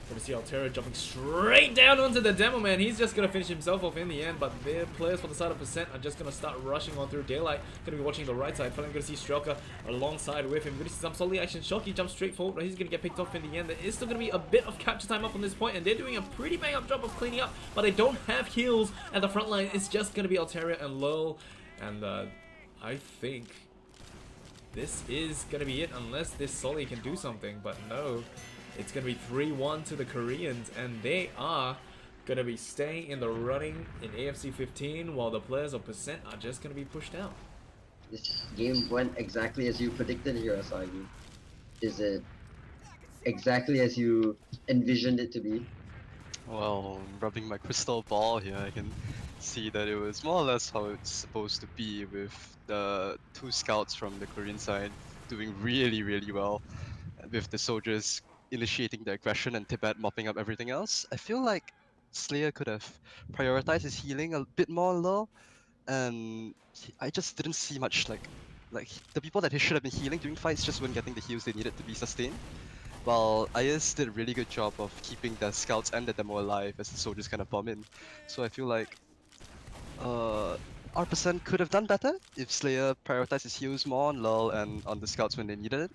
Gonna see Altera jumping straight down onto the demo man. He's just gonna finish himself off in the end, but their players for the side of Percent are just gonna start rushing on through Daylight. Gonna be watching the right side. Finally gonna see Strelka alongside with him. Gonna see some solid action. Shocky jumps straight forward, but he's gonna get picked off in the end. There is still gonna be a bit of capture time up on this point, and they're doing a pretty bang up job of cleaning up, but they don't have heals at the front line. It's just gonna be Alteria and Lowell, and I think this is gonna be it unless this Solly can do something, but no. It's going to be 3-1 to the Koreans, and they are going to be staying in the running in AFC 15, while the players of Percent are just going to be pushed out. This game went exactly as you predicted here, Asagi. Is it exactly as you envisioned it to be? Well, rubbing my crystal ball here, I can see that it was more or less how it's supposed to be, with the two scouts from the Korean side doing really well, with the soldiers initiating the aggression and Tibet mopping up everything else. I feel like Slayer could have prioritized his healing a bit more low, and I just didn't see much like the people that he should have been healing during fights just weren't getting the heals they needed to be sustained. While IS did a really good job of keeping the scouts and the demo alive as the soldiers kind of bomb in. So I feel like R% could have done better if Slayer prioritized his heals more on Lul and on the scouts when they needed it.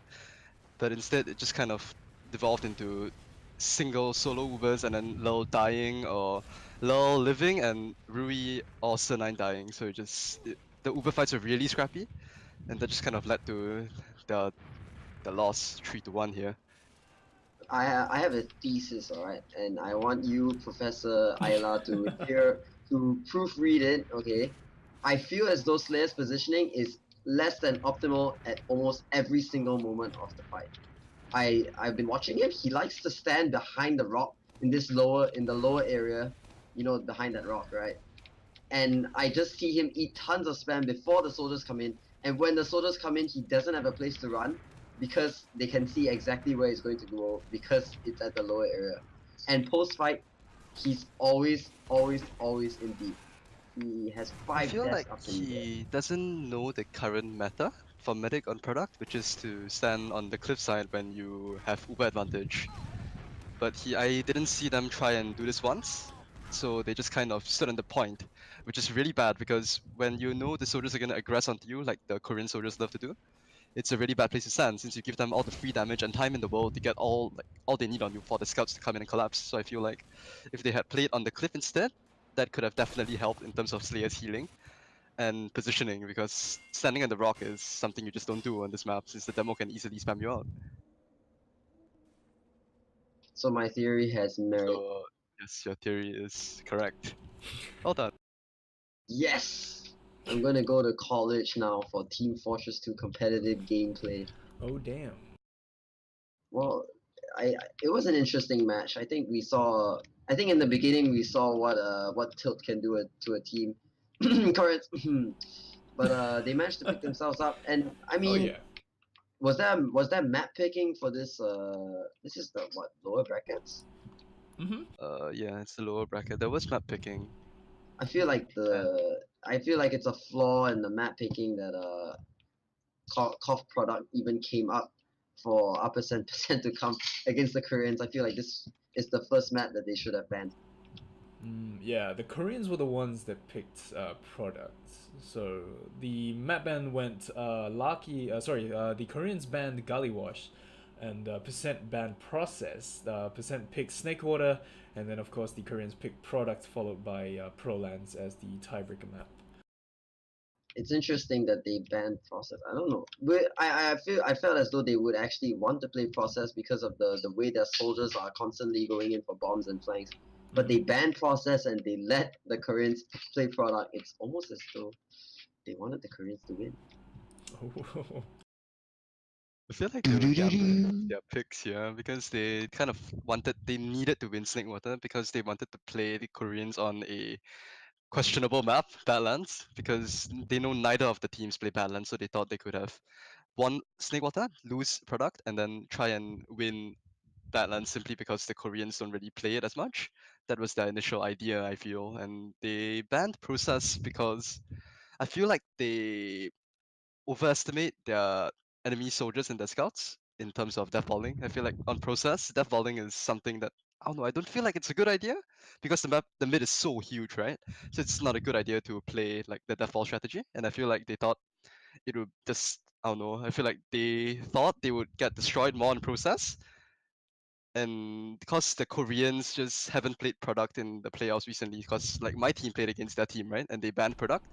But instead it just kind of devolved into single solo Ubers and then Lul dying, or Lul living and Rui or Sernine dying. So the Uber fights were really scrappy, and that just kind of led to the loss 3-1 here. I have a thesis, alright, and I want you, Professor Isla, to proofread it, okay? I feel as though Slayer's positioning is less than optimal at almost every single moment of the fight. I've been watching him. He likes to stand behind the rock in the lower area, you know, behind that rock, right? And I just see him eat tons of spam before the soldiers come in. And when the soldiers come in, he doesn't have a place to run because they can see exactly where he's going to go because it's at the lower area. And post-fight, he's always in deep. He has 5 I feel deaths like after he doesn't know the current meta for medic on product, which is to stand on the cliffside when you have Uber advantage. But I didn't see them try and do this once, so they just kind of stood on the point, which is really bad because when you know the soldiers are gonna aggress onto you, like the Korean soldiers love to do, it's a really bad place to stand since you give them all the free damage and time in the world to get all they need on you for the scouts to come in and collapse. So I feel like if they had played on the cliff instead, that could have definitely helped in terms of Slayer's healing and positioning, because standing on the rock is something you just don't do on this map since the demo can easily spam you out. So my theory has merit. So yes, your theory is correct. Well done. Yes! I'm gonna go to college now for Team Fortress 2 competitive gameplay. Oh damn. Well, it was an interesting match. I think in the beginning we saw what Tilt can do to a team. Correct. But they managed to pick themselves up, and I mean, Oh yeah. was that map picking for this? This is the what, lower brackets? Yeah, it's the lower bracket. There was map picking. I feel like it's a flaw in the map picking that Cough product even came up for percent to come against the Koreans. I feel like this is the first map that they should have banned. Yeah, the Koreans were the ones that picked products. So the map ban went the Koreans banned Gully Wash, and Percent banned Process. Percent picked Snake Water, and then of course the Koreans picked Product, followed by Prolance as the tiebreaker map. it's interesting that they banned process. I don't know. I felt as though they would actually want to play process because of the way their soldiers are constantly going in for bombs and flanks. But they banned process and they let the Koreans play product. It's almost as though they wanted the Koreans to win. I feel like they were gambling with their picks here because they kind of they needed to win Snakewater because they wanted to play the Koreans on a questionable map, Badlands, because they know neither of the teams play Badlands, so they thought they could have won Snakewater, lose product, and then try and win Badlands simply because the Koreans don't really play it as much. That was their initial idea, I feel, and they banned Process because I feel like they overestimate their enemy soldiers and their scouts in terms of death falling. I feel like on Process, death falling is something that I don't know. I don't feel like it's a good idea because the mid is so huge, right? So it's not a good idea to play like the death fall strategy. And I feel like they thought it would just I don't know. I feel like they thought they would get destroyed more in Process, and because the Koreans just haven't played product in the playoffs recently, because like my team played against their team, right? And they banned product.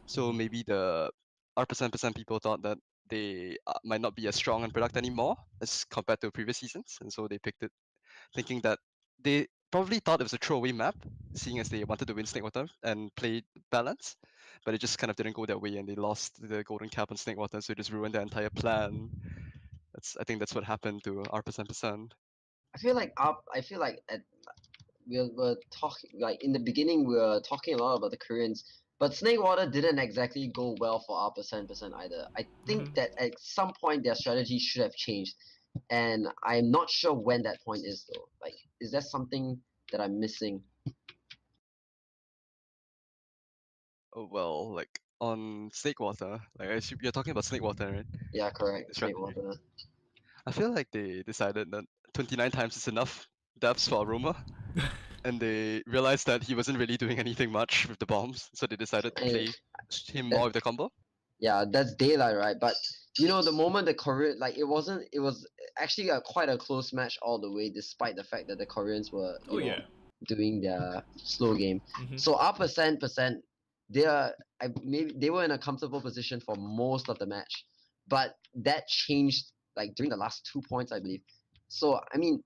So maybe the R% people thought that they might not be as strong on product anymore as compared to previous seasons, and so they picked it, thinking that they probably thought it was a throwaway map, seeing as they wanted to win Snakewater and play balance, but it just kind of didn't go their way, and they lost the golden cap on Snakewater, so it just ruined their entire plan. I think that's what happened to R%. I feel like we're talking like in the beginning we were talking a lot about the Koreans, but Snakewater didn't exactly go well for our percent either. I think that at some point their strategy should have changed, and I'm not sure when that point is though. Like, is there something that I'm missing? Oh well, like on Snakewater, like you're talking about Snakewater, right? Yeah, correct. The strategy. Snakewater. I feel like they decided that 29 times is enough deaths for Aroma, and they realized that he wasn't really doing anything much with the bombs, so they decided to And play him that, more with the combo. yeah, that's daylight, right? But you know, the moment the Korean like it was actually quite a close match all the way, despite the fact that the Koreans were doing their slow game. So our percent maybe they were in a comfortable position for most of the match, but that changed like during the last 2 points, I believe. So I mean,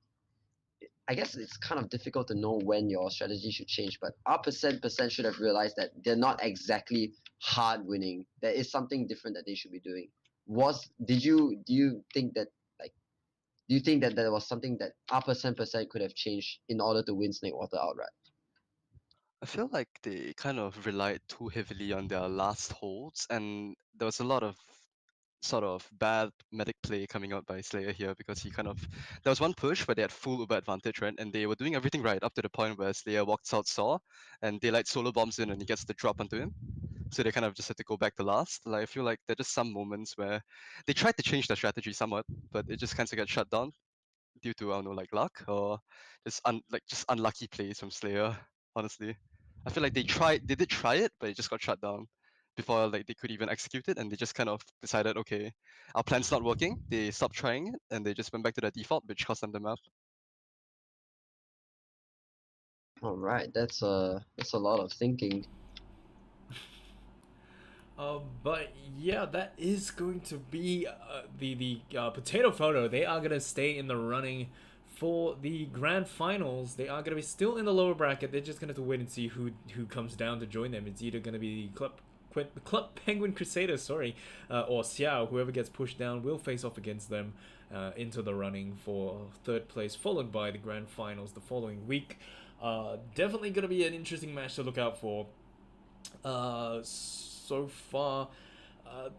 I guess it's kind of difficult to know when your strategy should change, but our percent should have realized that they're not exactly hard winning. There is something different that they should be doing. Do you think that like do you think that there was something that our percent could have changed in order to win Snakewater outright? I feel like they kind of relied too heavily on their last holds, and there was a lot of sort of bad medic play coming out by Slayer here because he kind of there was one push where they had full Uber advantage, right? And they were doing everything right up to the point where Slayer walks out Saw and Daylight solo bombs in and he gets the drop onto him. So they kind of just had to go back to last. Like I feel like there are just some moments where they tried to change their strategy somewhat, but it just kind of got shut down due to I don't know like luck or just unlucky plays from Slayer. Honestly, I feel like they did try it, but it just got shut down before like they could even execute it, and they just kind of decided, okay, our plan's not working. They stopped trying it, and they just went back to their default, which cost them the map. All right, that's a lot of thinking. But yeah, that is going to be the potato photo. They are gonna stay in the running for the grand finals. They are gonna be still in the lower bracket. They're just gonna have to wait and see who comes down to join them. It's either gonna be Club Penguin Crusaders, sorry, or Xiao. Whoever gets pushed down will face off against them into the running for third place, followed by the grand finals the following week. Definitely gonna be an interesting match to look out for. So far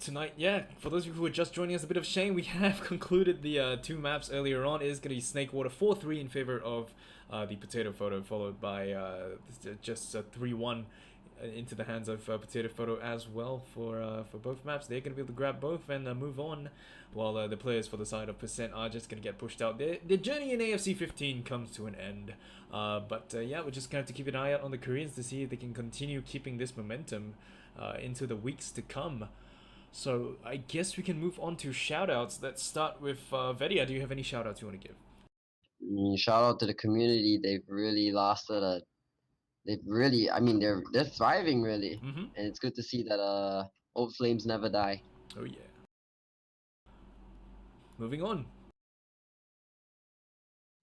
tonight, yeah, for those of you who are just joining us, a bit of shame, we have concluded the two maps earlier on. It is going to be Snakewater 4-3 in favor of the Potato Photo, followed by just 3-1 into the hands of Potato Photo as well for both maps. They're going to be able to grab both and move on, while the players for the side of Percent are just going to get pushed out. Their journey in AFC 15 comes to an end. But yeah, we're just going to have to keep an eye out on the Koreans to see if they can continue keeping this momentum into the weeks to come. So I guess we can move on to shoutouts. Let's start with Vetia. Do you have any shoutouts you want to give? Shout out to the community. They've really I mean, they're thriving really, and it's good to see that Old flames never die. Oh yeah. Moving on.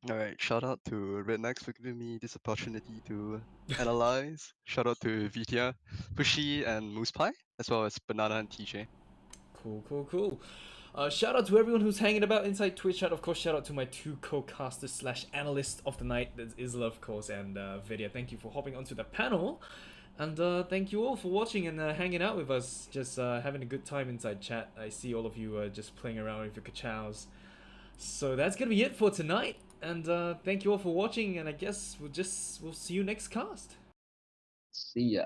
Alright, shout out to Rednecks for giving me this opportunity to analyze. Shout out to Vetia, Pushy, and Moose Pie, as well as Banana and TJ. Cool. Shout out to everyone who's hanging about inside Twitch chat. Of course, shout out to my two co-casters slash analysts of the night. That's Isla, of course, and Vidya. Thank you for hopping onto the panel. And thank you all for watching and hanging out with us. Just having a good time inside chat. I see all of you just playing around with your kachows. So that's gonna be it for tonight. And thank you all for watching. And I guess we'll see you next cast. See ya.